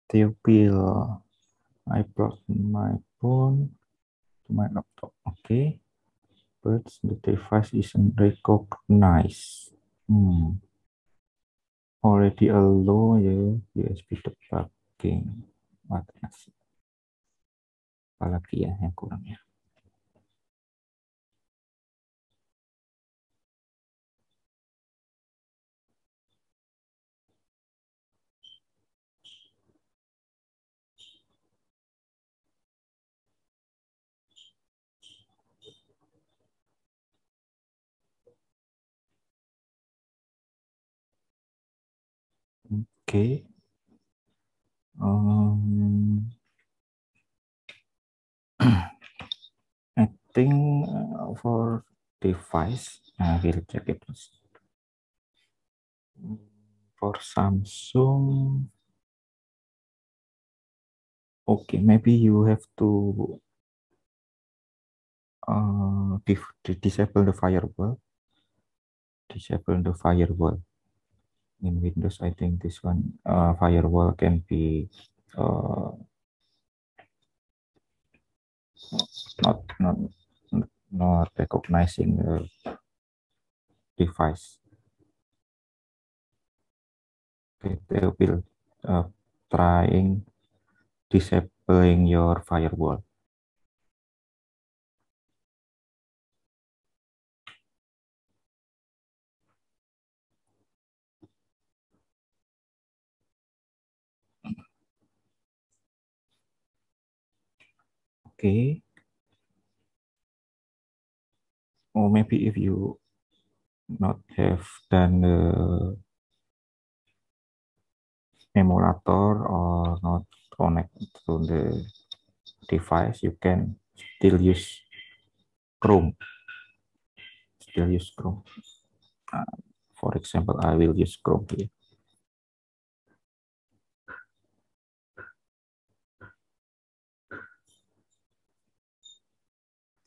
S1: Theopil, I brought my phone to my laptop. Okay, but the device isn't recognized. Already a low USB debugging. What else? Apalagi ya yang kurang ya. Okay. I think for device, I will check it first. For Samsung, okay, maybe you have to disable the firewall. Disable the firewall. In Windows, I think this one firewall can be not recognizing the device. Okay, they will trying disabling your firewall. Okay. Or maybe if you not have done the emulator or not connect to the device, you can still use Chrome. Still use Chrome. For example, I will use Chrome here.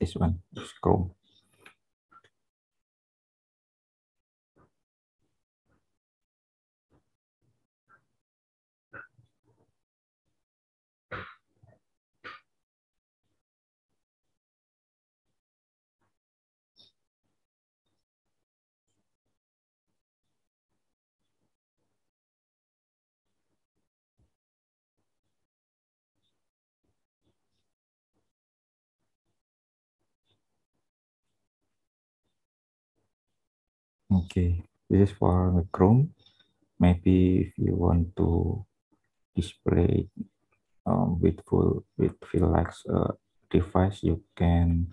S1: This one is Chrome. Okay, this is for the Chrome. Maybe if you want to display with feel like a device, you can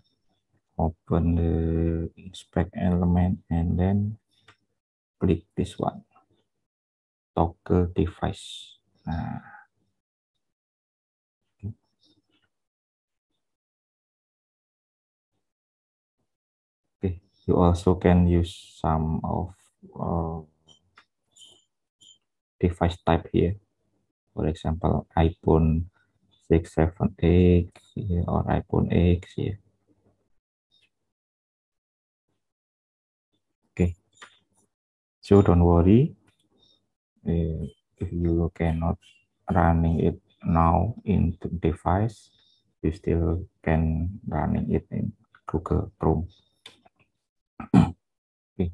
S1: open the inspect element and then click this one, toggle device. Nah, okay, you also can use some of device type here. For example, iPhone 6, 7, 8 here, or iPhone X here. Okay, so don't worry if you cannot running it now in the device, you still can running it in Google Chrome. Okay,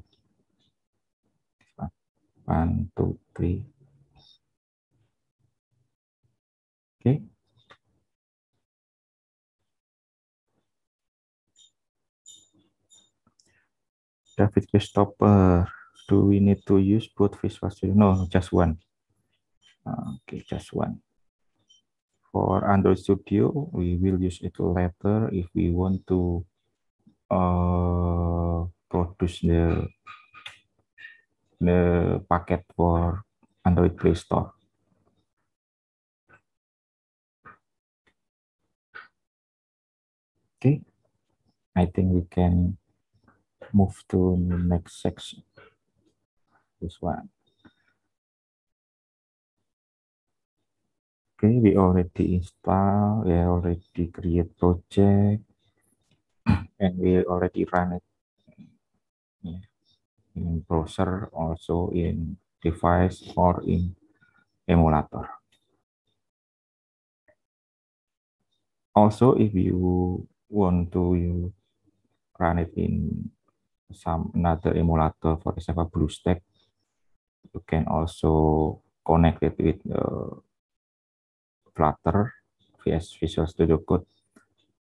S1: 1, 2, 3. Okay. Traffic stopper. Do we need to use both Visual Studio? No, just one. Okay, just one. For Android Studio, we will use it later if we want to produce the packet for Android Play Store. Okay, I think we can move to the next section. This one. Okay, we already install, we already create project, and we already run it in browser, also in device or in emulator. Also, if you want to run it in some another emulator, for example BlueStack, you can also connect it with Flutter vs Visual Studio Code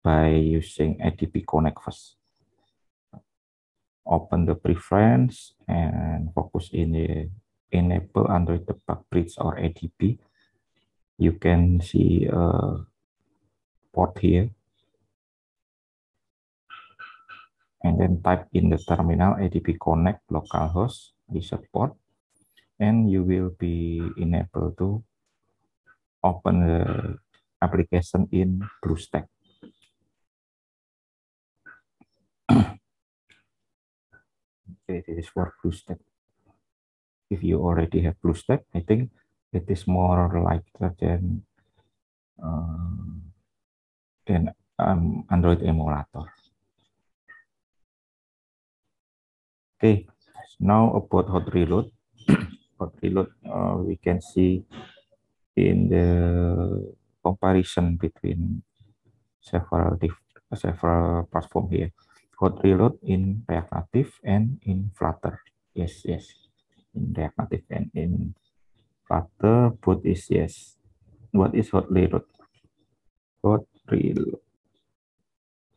S1: by using ADB Connect first. Open the preference and focus in the enable Android debug bridge or ADB. You can see a port here, and then type in the terminal ADB Connect localhost reset port, and you will be enabled to open the application in BlueStack. Okay, this is for BlueStack. If you already have BlueStack, I think it is more likely than Android emulator. Okay, now about hot reload. Hot reload, we can see in the comparison between several platform here. Hot reload in React Native and in Flutter. Yes, yes. In React Native and in Flutter, both is yes. What is hot reload? Hot reload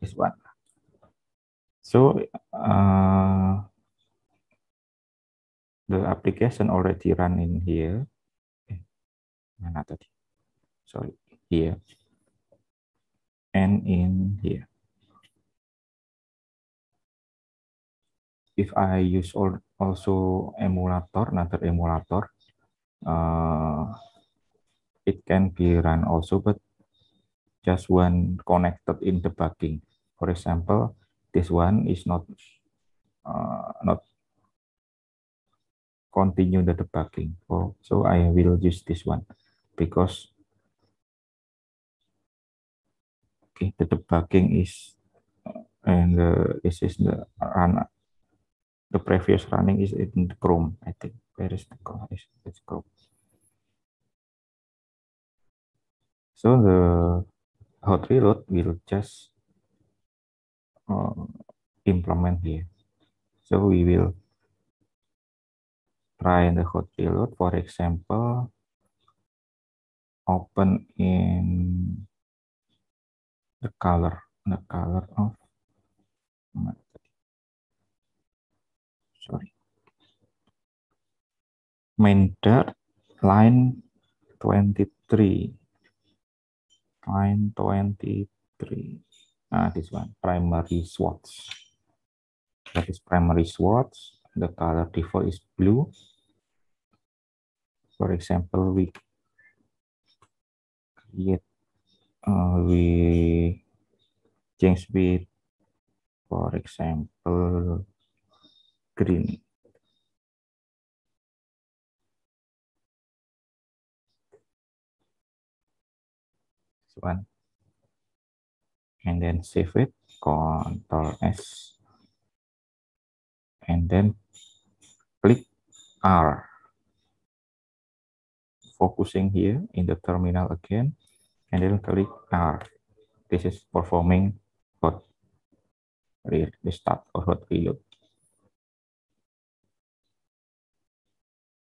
S1: is one. So the application already run in here. Mana tadi? Sorry, here and in here. If I use also emulator, another emulator, it can be run also, but just one connected in debugging. For example, this one is not continue the debugging. So I will use this one because okay, the debugging is and this is the run. The previous running is in the Chrome, I think. Where is the Chrome? It's Chrome. So the hot reload will just implement here. So we will try the hot reload. For example, open in the color of sorry main dart, line 23. Line 23. This one, primary swatch. That is primary swatch. The color default is blue. For example, we create, we change with, for example, green. This one. And then save it, Ctrl S. And then click R. Focusing here in the terminal again, and then click R. This is performing hot restart or hot reload.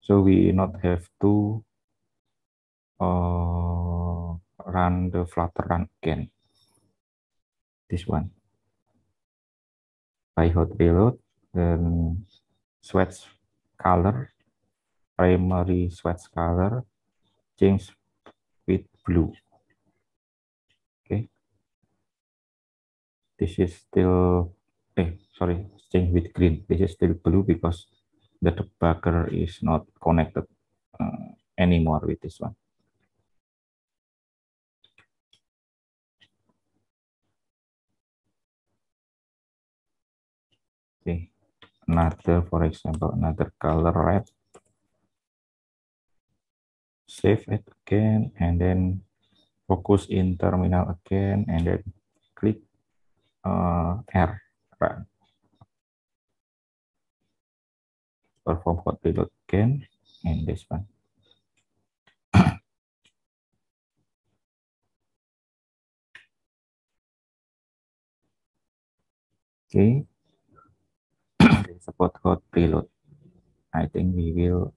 S1: So we not have to run the Flutter run again. This one. By hot reload, then swatch color, primary swatch color, change with blue. Okay. This is still, change with green. This is still blue because the debugger is not connected anymore with this one. Okay, another, for example, another color red. Save it again, and then focus in terminal again, and then click R, run. Perform hot reload again, and this one. Okay, support hot reload. I think we will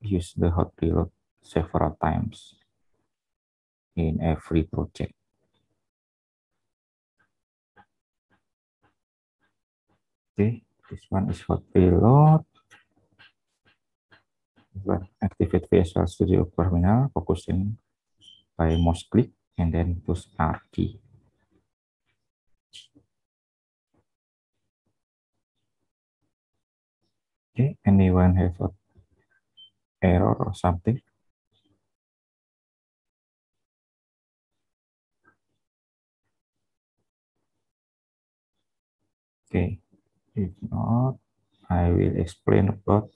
S1: use the hot reload several times in every project. Okay, this one is hot reload. Activate Visual Studio Terminal, focusing by mouse click and then push R key. Okay, anyone have an error or something? Okay, if not, I will explain about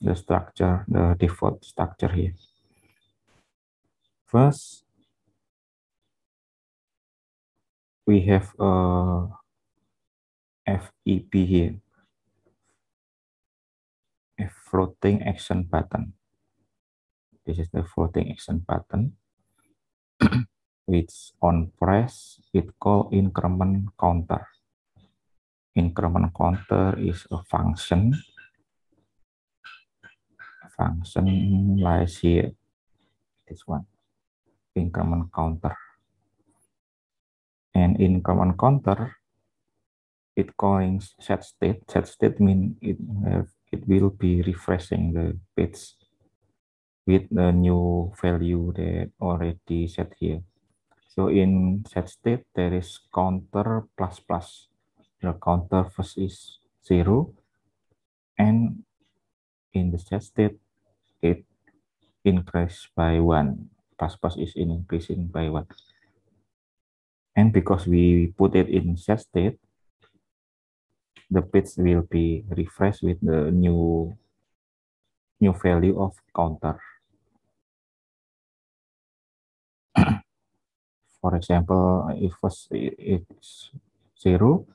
S1: the structure, the default structure here. First, we have a FEB here, a floating action button. This is the floating action button. Which on press, it call increment counter. Increment counter is a function. Function lies here. This one, increment counter. And increment counter, it calling set state. Set state means it will be refreshing the page with the new value that already set here. So in set state, there is counter plus plus. The counter first is 0, and in the set state, it increased by 1. Plus plus is increasing by 1. And because we put it in set state, the page will be refreshed with the new value of counter. For example, if first it's 0,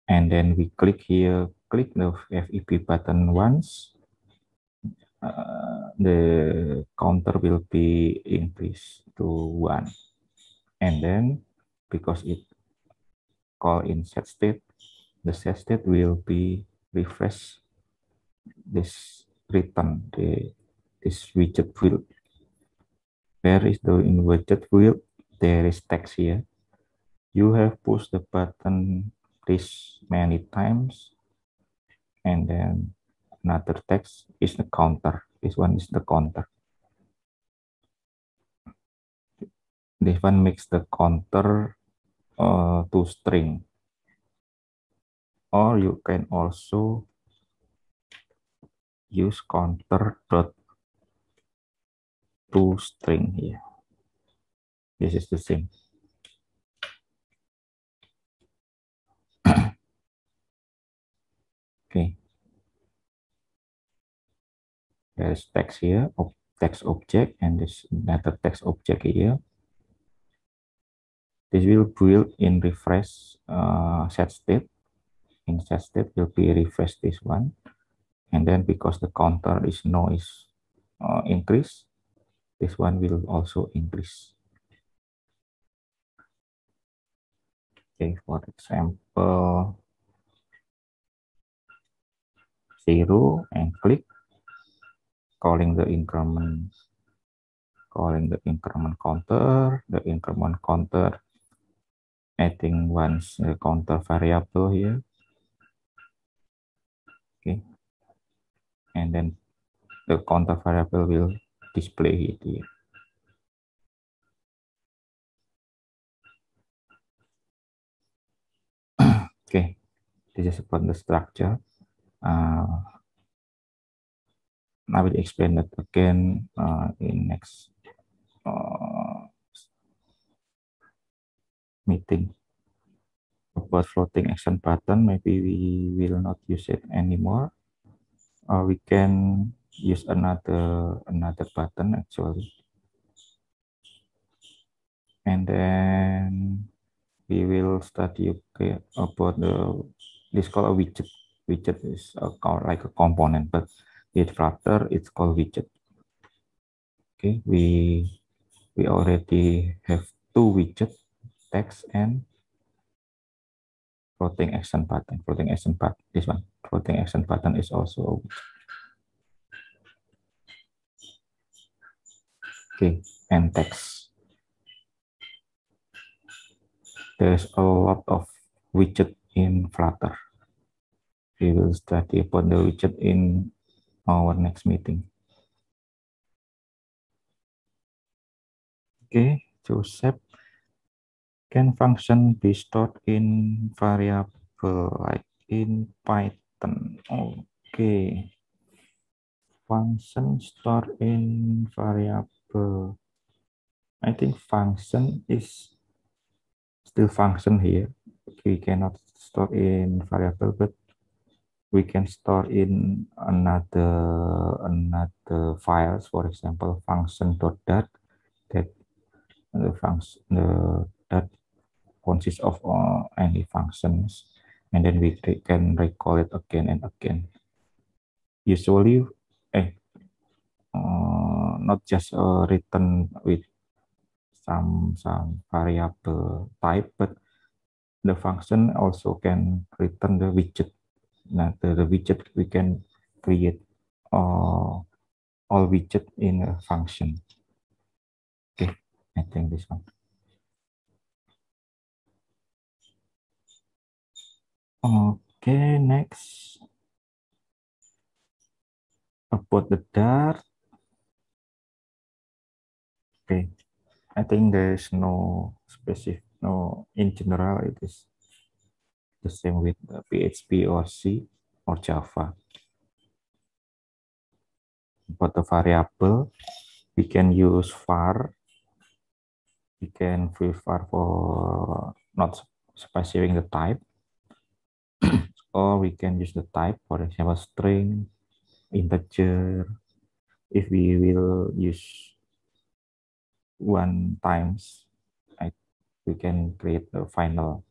S1: and then we click here, click the FEB button once, the counter will be increased to 1. And then because it call in set state, the set state will be refreshed. This return this widget field. Where is the in widget field? There is text here. You have pushed the button this many times, and then another text is the counter. This one is the counter. This one makes the counter to string, or you can also use counter dot to string here. This is the same. Okay. There's text here, text object, and this another text object here. This will build in refresh set state. In set state will be refresh this one, and then because the counter is noise increase, this one will also increase. Okay, for example, 0 and click, calling the increment counter, the increment counter, adding once the counter variable here. Okay, and then the counter variable will display it here. Okay, this is about the structure. I will explain that again in next meeting. About floating action button, maybe we will not use it anymore. We can use another button actually, and then we will study about this called a widget. Widget is like a component, but with Flutter it's called widget. Okay, we already have two widgets, text and floating action button. Floating action button, this one. Floating action button is also okay, and text. There's a lot of widget in Flutter. We will study about the widget in our next meeting. Okay, Joseph, can function be stored in variable like in Python? Okay, function stored in variable. I think function is still function here. We cannot store in variable, but we can store in another files. For example, function.dat, that the function that consists of any functions, and then we can recall it again and again. Usually, not just written with some variable type, but the function also can return the widget. Now the widget we can create all widget in a function. Okay, I think this one. Okay, next about the Dart. Okay, I think there is no specific, in general it is the same with PHP or C or Java. But the variable, we can use var. We can use var for not specifying the type, or we can use the type, for example, string, integer. If we will use one times, we can create the final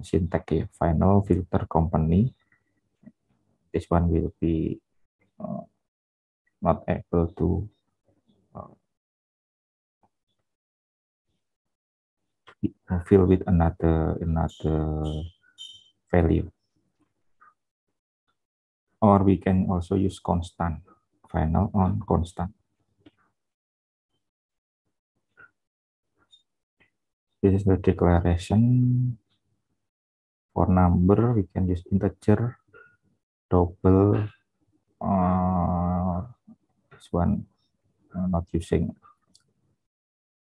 S1: syntax here, final filter company. This one will be not able to fill with another value. Or we can also use constant, final on constant. This is the declaration. For number, we can use integer, double, this one not using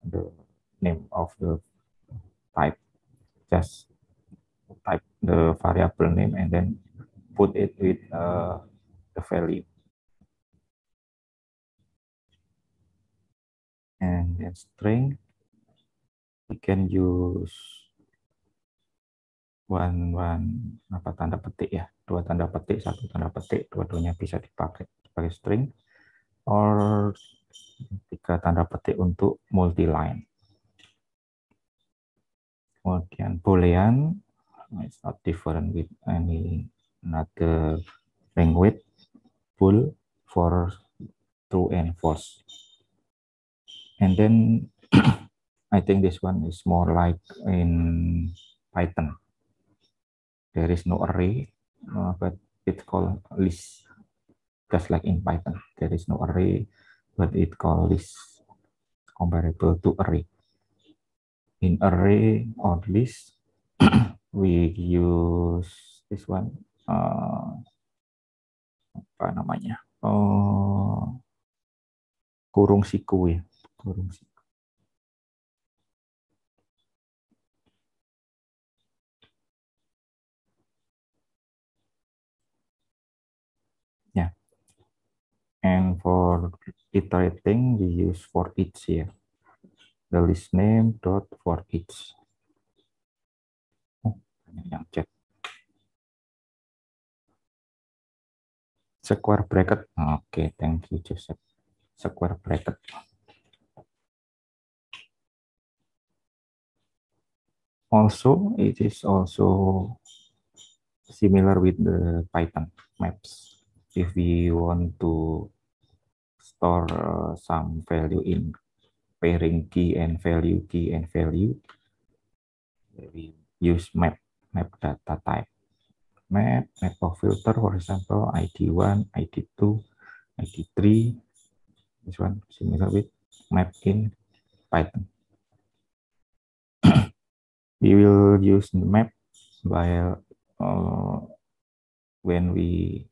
S1: the name of the type, just type the variable name and then put it with the value. And then string, we can use apa tanda petik ya, 2 tanda petik, 1 tanda petik, dua-duanya bisa dipakai sebagai string, or 3 tanda petik untuk multi-line. Kemudian boolean, it's not different with any another language. Bool for true and false. And then I think this one is more like in Python. There is no array, but it's called list. Just like in Python, there is no array, but it called list, comparable to array. In array or list, we use this one, apa namanya? Kurung siku ya, kurung siku. Yeah. And for iterating, we use for each here. The list name dot for each. Oh, yang chat. Square bracket. Okay, thank you, Joseph. Square bracket. Also, it is also similar with the Python maps. If we want to store some value in pairing key and value, we use map data type. Map of filter, for example, ID1, ID2, ID3. This one similar with map in Python. We will use map while when we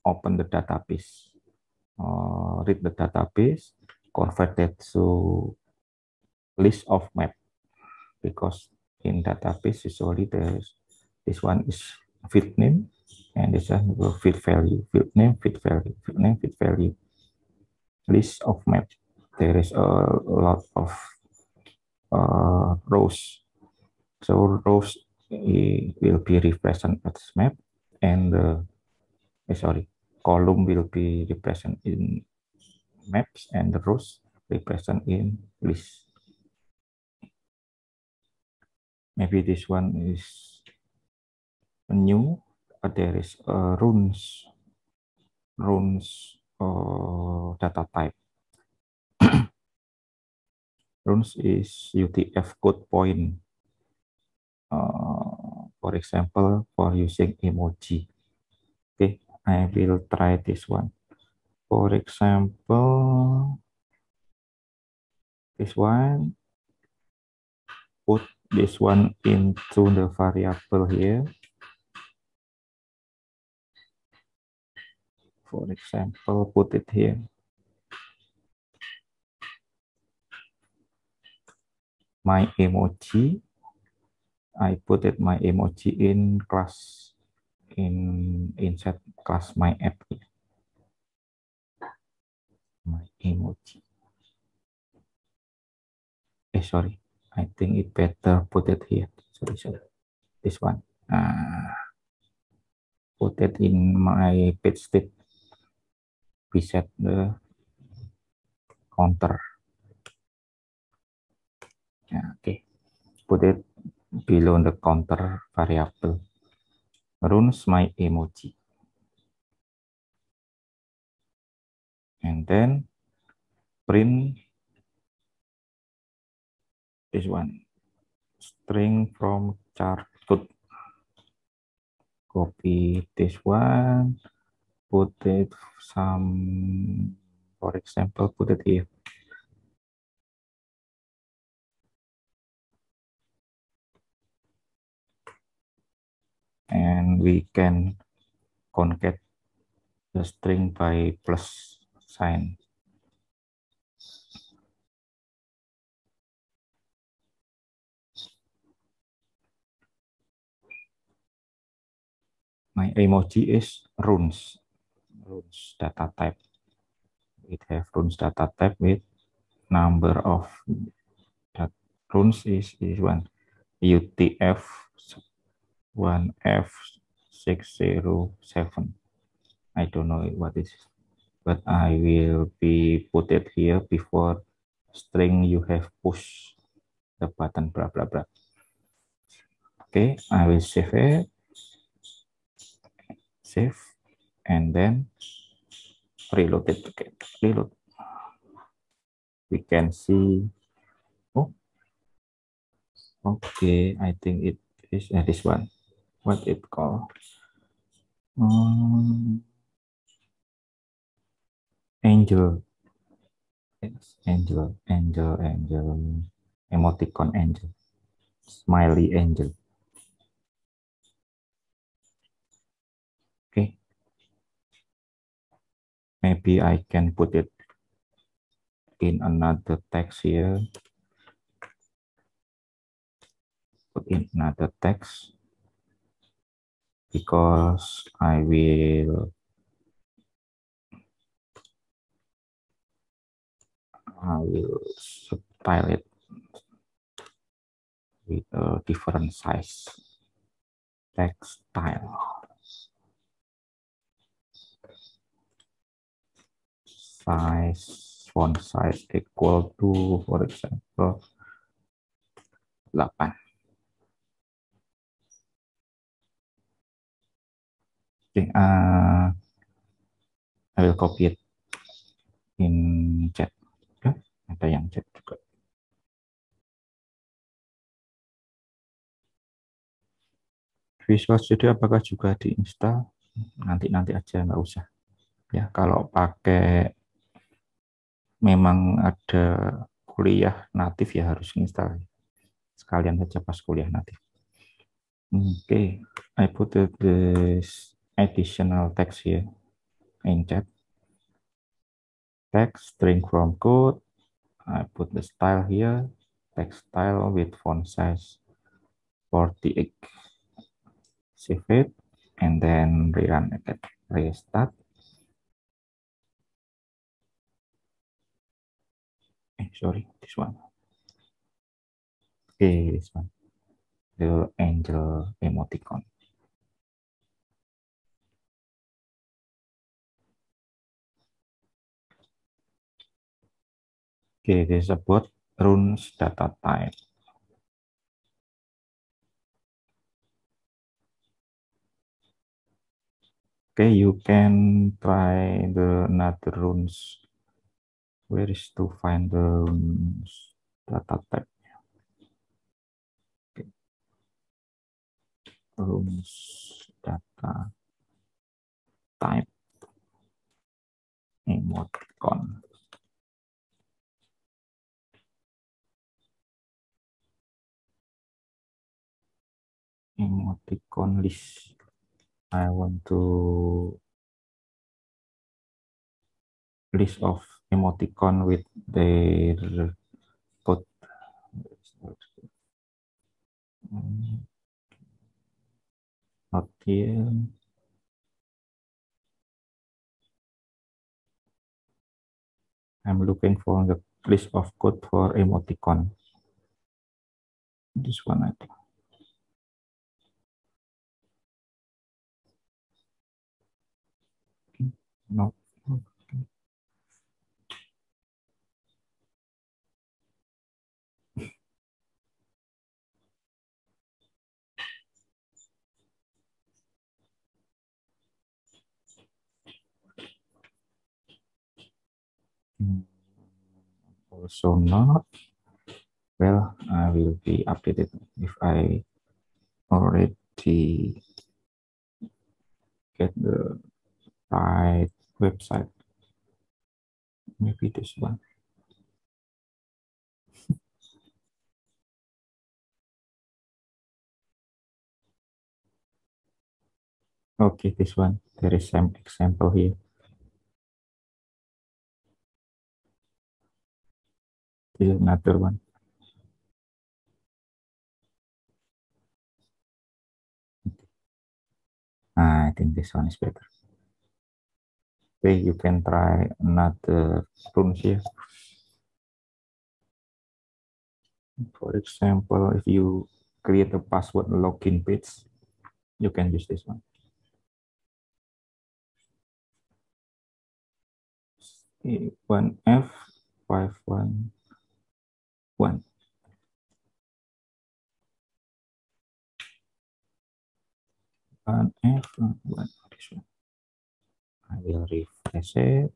S1: open the database, read the database, convert that to list of map, because in database usually this one is field name and this one will field value, field name, field value, field name, field value. List of map. There is a lot of rows. So rows will be represented as map, and column will be represented in maps, and the rows represent in list. Maybe this one is new, but there is runes data type. Runes is UTF code point. For example, for using emoji. Okay, I will try this one. For example, this one, put this one into the variable here. For example, put it here. My emoji. I put it my emoji in class, inside class my app. My emoji. Sorry. I think it better put it here. Sorry. This one. Put it in my page state. Reset the counter. Okay. Put it below the counter variable. Runs my emoji. And then print this one. String from childhood. Copy this one. Put it some, for example, put it here. and we can concat the string by plus sign. My emoji is runes data type. It have runes data type with number of that runes is one UTF 1F607. I don't know what is, but I will be put it here before string you have push the button blah blah blah. Okay, I will save it, save, and then reload it again. Reload. We can see. Oh, okay. I think it is this one. What it called? Angel. Yes, angel, emoticon angel, smiley angel. Okay. Maybe I can put it in another text here. Put in another text because I will style it with a different size text style. Font size equal to, for example, 8. Okay, I will copy it in chat. Okay, ada yang chat juga. Visual Studio apakah juga diinstal? Nanti aja, nggak usah. Ya, kalau pakai memang ada kuliah natif ya harus install. Sekalian saja pas kuliah natif. Okay, I put this additional text here in chat. Text string from code. I put the style here. Text style with font size 48. Save it and then rerun again. Restart. Sorry, this one. Okay, this one. The angel emoticon. Okay, this is about runes data type. Okay, you can try the another runes. Where is to find the runes data type? Okay. Runes data type emoticon. Emoticon list. I want to list of emoticon with their code. Not here. I'm looking for the list of code for emoticon. This one, I think. No. Also not. Well, I will be updated if I already get the right website. Maybe this one. Okay, this one. There is some example here. This is another one. I think this one is better. Okay, you can try another runes here. For example, if you create a password login page, you can use this one. 1F511. 1F1. This one. I will refresh it.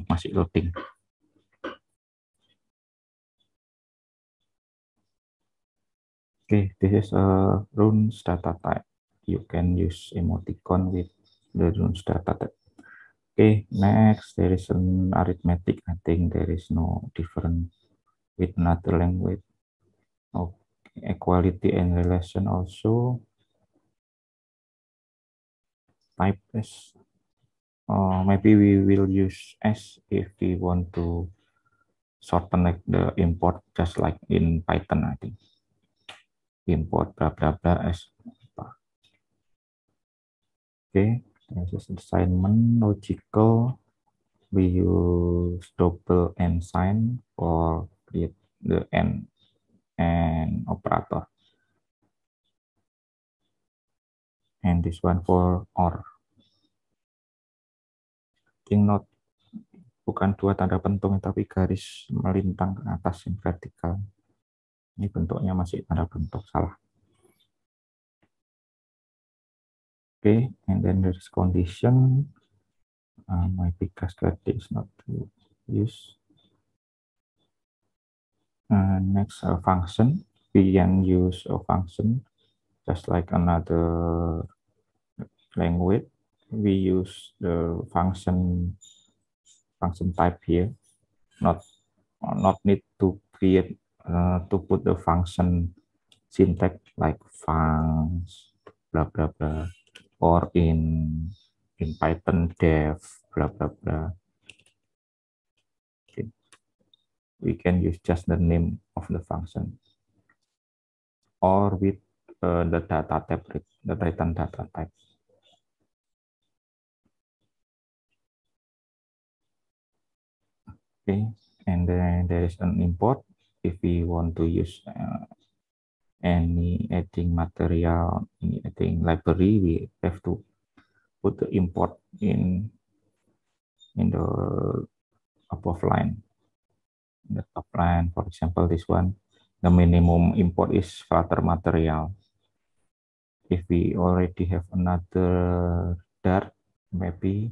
S1: Masih loading. Okay, this is a runes data type. You can use emoticon with the runes data type. Okay, next there is an arithmetic. I think there is no different with another language. Okay, equality and relation also. Type S. Maybe we will use S if we want to shorten like the import, just like in Python, I think. Import blah blah blah S. Okay, this is assignment logical. We use double and sign for create the and operator. And this one for OR. Think not bukan dua tanda pentung tapi garis melintang ke atas yang vertikal. Ini bentuknya masih tanda pentung, salah. Okay, and then there is condition. My Picas is not to use. Next, a function. We can use a function just like another language. We use the function type here. Not need to create to put the function syntax like func blah blah blah, or in Python def blah blah blah. Okay. We can use just the name of the function, or with the data type, the Python data type. Okay, and then there is an import. If we want to use any editing material, any editing library, we have to put the import in the above line. In the top line, for example, this one, the minimum import is Flutter material. If we already have another Dart, maybe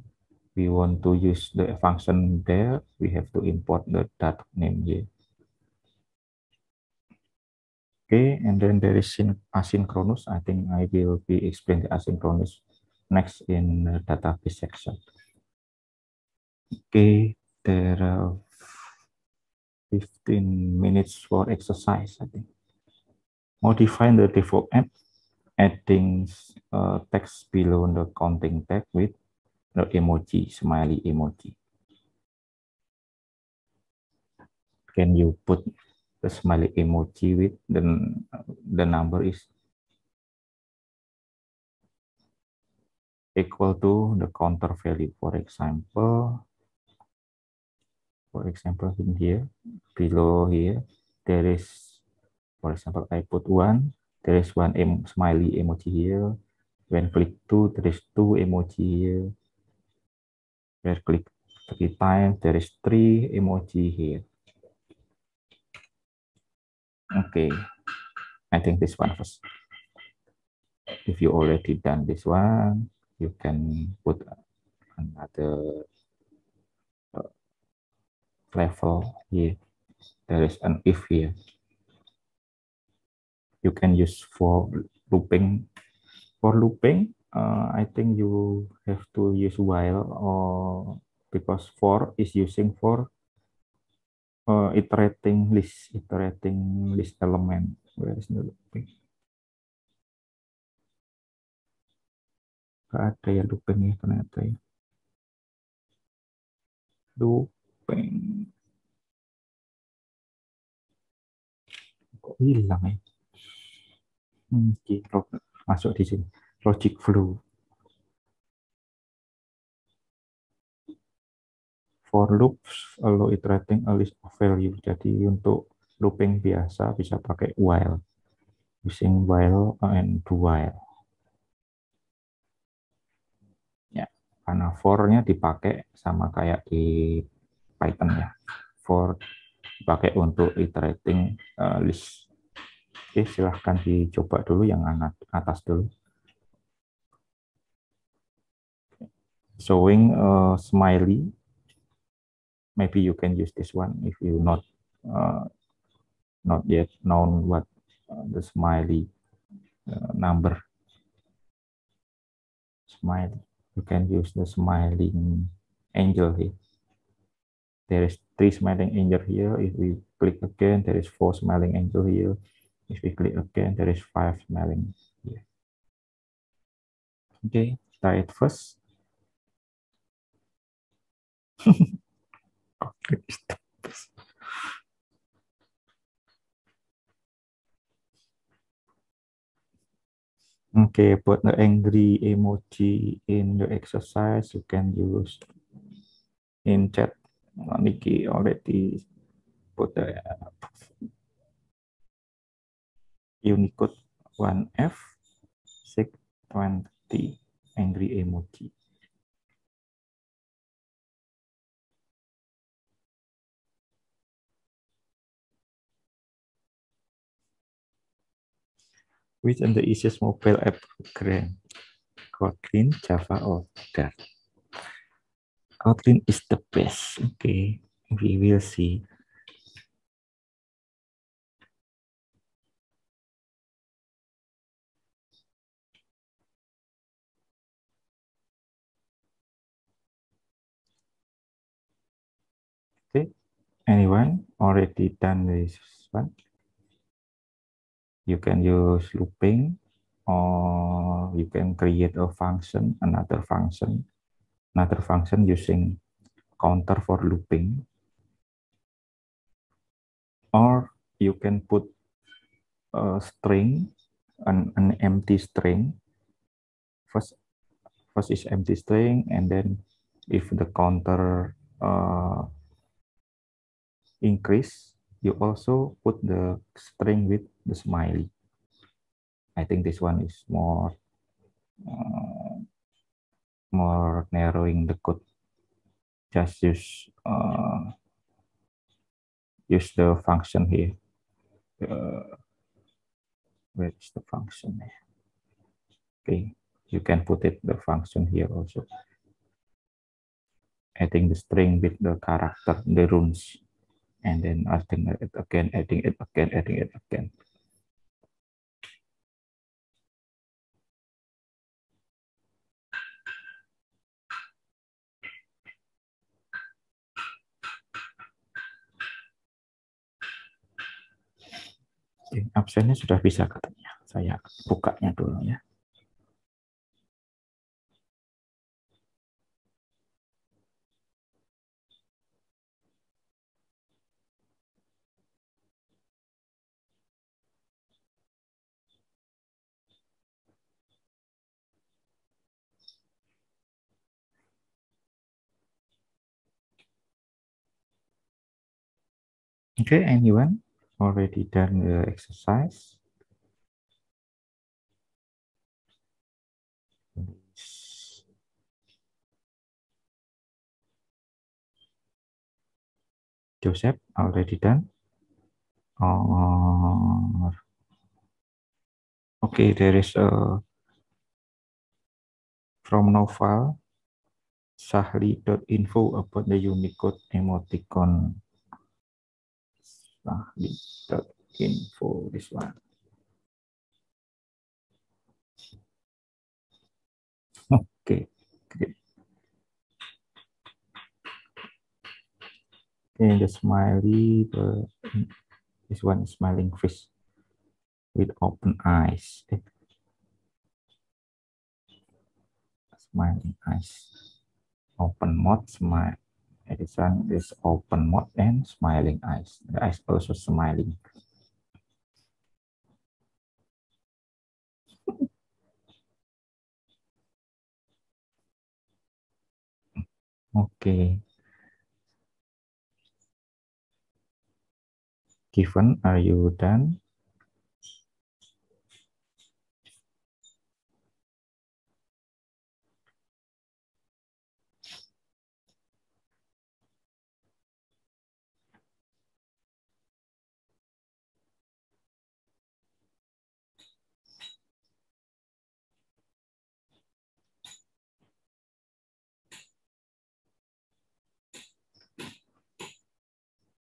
S1: we want to use the function there, we have to import the Dart name here. Okay, and then there is asynchronous. I think I will be explain the asynchronous next in the database section. Okay, there are 15 minutes for exercise, I think. Modify the default app, adding text below the counting tag with the emoji, smiley emoji. Can you put the smiley emoji with the number is equal to the counter value? For example, in here, below here, there is, for example, I put 1, there is one smiley emoji here. When click 2, there is 2 emoji here. When click 3 times, there is 3 emoji here. Okay, I think this one first. If you already done this one, you can put another level here. There is an if here. You can use for looping. For looping, I think you have to use while, or because for is using for iterating list element. Where is the looping? Gak ada ya loopingnya ternyata ya. Looping. Kok hilang ya? Masuk di sini. Logic flow. For loops, allow iterating a list of value. Jadi untuk looping biasa bisa pakai while. Using while and do while. Ya, karena for-nya dipakai sama kayak di Python ya. For dipakai untuk iterating list. Oke, silahkan dicoba dulu yang atas dulu. Showing smiley. Maybe you can use this one if you not yet known what the smiley number. Smiley. You can use the smiling angel here. There is 3 smiling angel here. If we click again, there is 4 smiling angel here. If we click again, there is 5 smiling here. Okay, try it first. Okay, put the angry emoji in the exercise. You can use in chat. Niki already put the Unicode 1F 620 angry emoji. Which is the easiest mobile app program? Kotlin, Java, or Dart? Kotlin is the best. Okay, we will see. Okay, anyone already done this one? You can use looping, or you can create a function, another function using counter for looping, or you can put a string, an empty string. First is empty string, and then if the counter increase, you also put the string with the smiley. I think this one is more narrowing the code. Just use the function here. Where is the function? Okay, you can put the function here also. Adding the string with the character, the runes, and then adding it again, adding it again. Oke, absennya sudah bisa katanya. Saya bukanya dulu ya. Okay, anyone already done the exercise? Joseph, already done? Okay, there is a from no file. Sahli.info about the Unicode emoticon. Sahli.info, this one. Okay, great. Okay, the smiley, this one is smiling face with open eyes. Smiling eyes. Open mouth, smile. This one is open mouth and smiling eyes. The eyes also smiling. Okay. Given, are you done?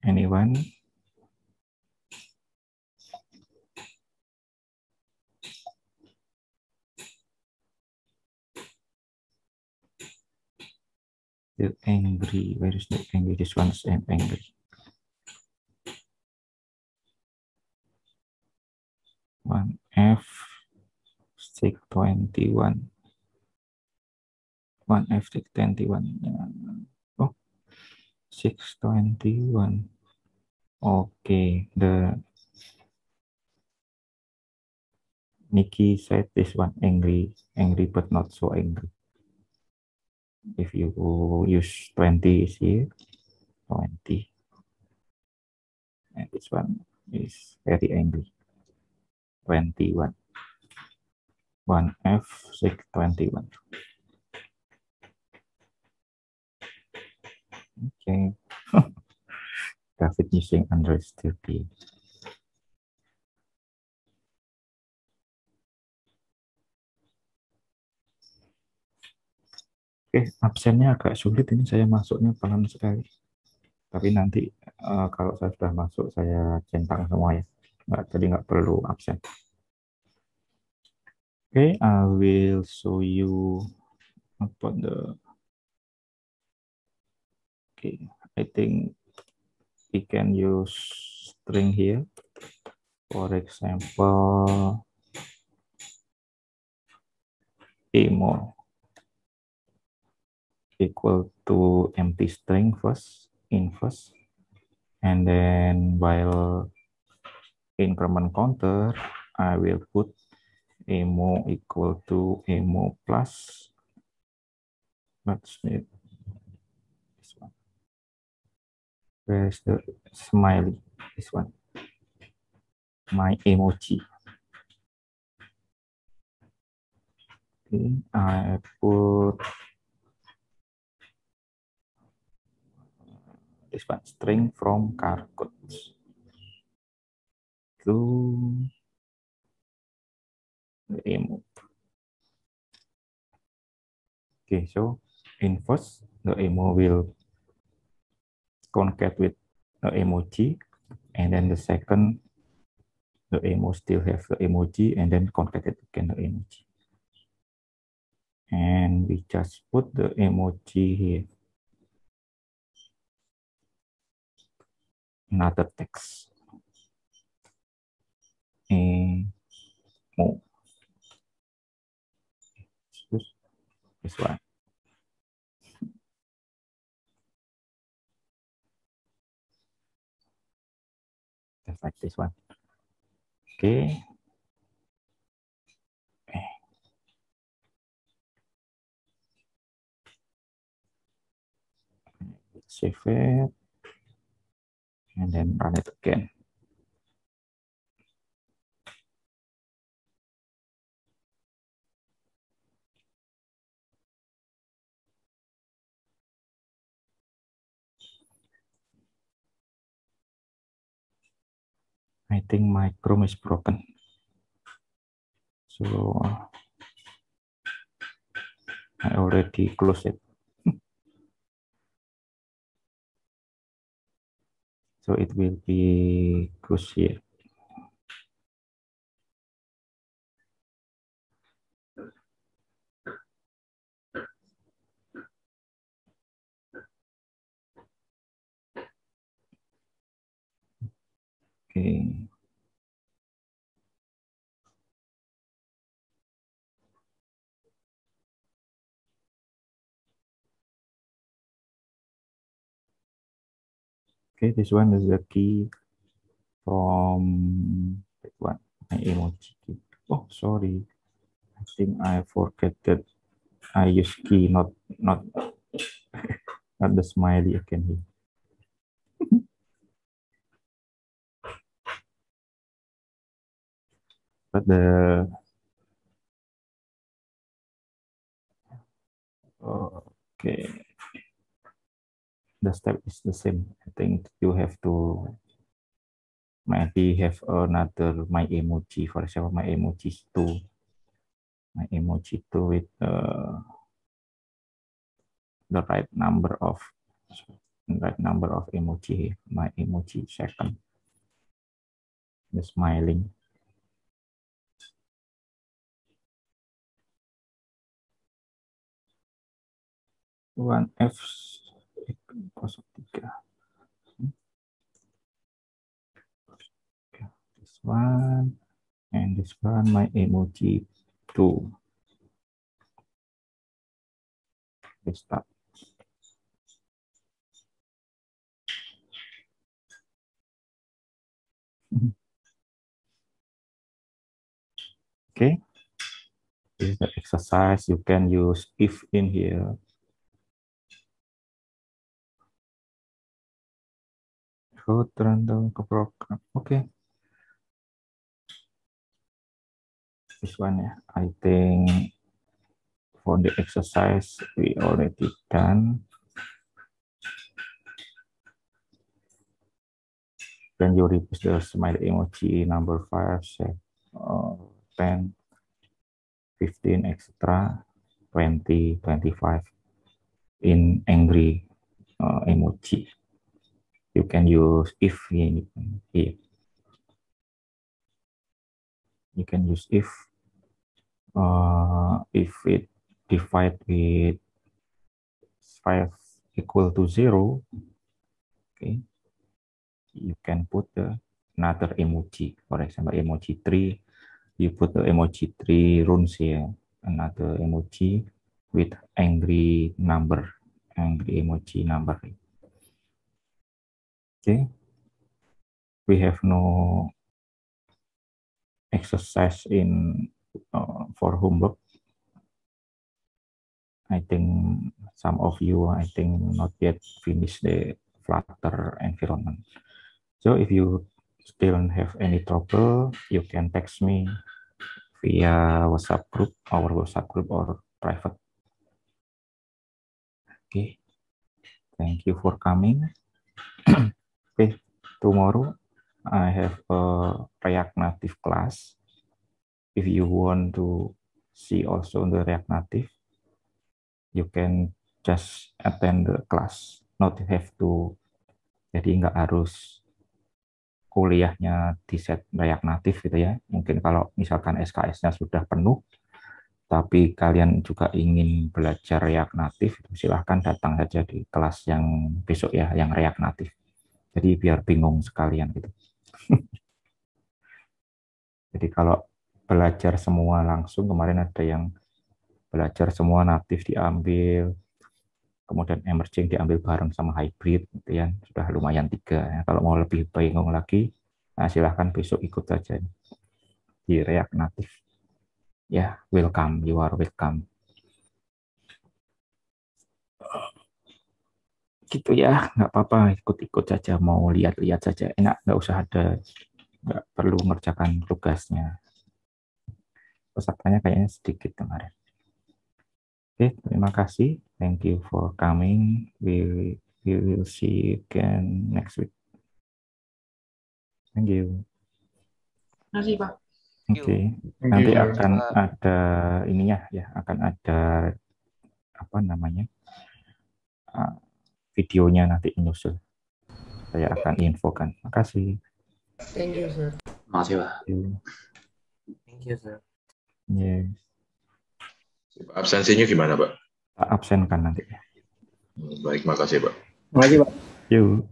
S1: Anyone? Still angry. Where is the angry? This one's angry. 1F 621. 1F 621. Oh, 621. Okay, the Nikki said this one angry but not so angry. If you use 20 is here, 20. And this one is very angry. 21. 1F 621. Okay. David using Android Studio. Oke, absennya agak sulit ini, saya masuknya pelan sekali. Tapi nanti kalau saya sudah masuk, saya centang semua ya. Jadi nggak perlu absen. Okay, I will show you about the. Okay, I think we can use string here. For example, emo equal to empty string first, in first, and then while increment counter, I will put emo equal to emo plus. Let's need this one. Where's the smiley? This one. My emoji. Okay, I put this one, string from car codes to the emo. Okay, so in first, the emo will concat with the emoji, and then the second, the emo still have the emoji, and then concatenate again the emoji. And we just put the emoji here. Another text. Emo. This one. Just like this one. Okay. Save it. And then run it again. I think my Chrome is broken. So I already closed it. So it will be crucial. Okay. Okay, this one is the key from that one, my emoji key. Oh, sorry. I think I forget that I use key, not not the smiley again here. But okay, the step is the same. I think you have to maybe have another my emoji. For example, my emoji 2. My emoji 2 with the right number of emoji here. My emoji second. The smiling. One F 03. This one and this one my emoji 2. Let's start. Okay, this is the exercise. You can use if in here. Go random ke program. Okay, this one, yeah. I think for the exercise we already done. Then you replace the smile emoji number 5, set 10, 15, etc. 20, 25 in angry emoji. You can use if here. You can use if it divide with 5 equal to 0. Okay, you can put another emoji. For example, emoji 3. You put the emoji 3 runes here. Another emoji with angry emoji number. Okay, we have no exercise in for homework. I think some of you, I think, not yet finished the Flutter environment. So if you still have any trouble, you can text me via WhatsApp group, our WhatsApp group, or private. Okay, thank you for coming. Okay, tomorrow I have a React Native class. If you want to see also the React Native, you can just attend the class. Not have to, jadi nggak harus kuliahnya di set React Native gitu ya. Mungkin kalau misalkan SKS-nya sudah penuh, tapi kalian juga ingin belajar React Native, silahkan datang saja di kelas yang besok ya, yang React Native. Jadi biar bingung sekalian gitu. Jadi kalau belajar semua langsung, kemarin ada yang belajar semua native diambil, kemudian emerging diambil bareng sama hybrid, gitu ya, sudah lumayan 3. Kalau mau lebih bingung lagi, nah silahkan besok ikut saja di React Native. Ya, welcome, you are welcome. Gitu ya, nggak apa-apa, ikut-ikut saja, mau lihat-lihat saja, enak, nggak usah nggak perlu mengerjakan tugasnya. Pesertanya kayaknya sedikit kemarin. Oke, terima kasih. Thank you for coming. We will see you again next week. Thank you.
S4: Terima kasih, Pak.
S1: Oke, nanti akan ada ininya ya, akan ada apa namanya videonya nanti menyusul. saya akan infokan. Makasih.
S4: Thank you, sir.
S5: Makasih, Pak.
S6: Thank you, sir.
S1: Yes.
S2: Absensinya gimana, Pak?
S1: Absen kan nanti.
S2: Baik, makasih, Pak.
S7: Makasih, Pak.
S1: Yuk.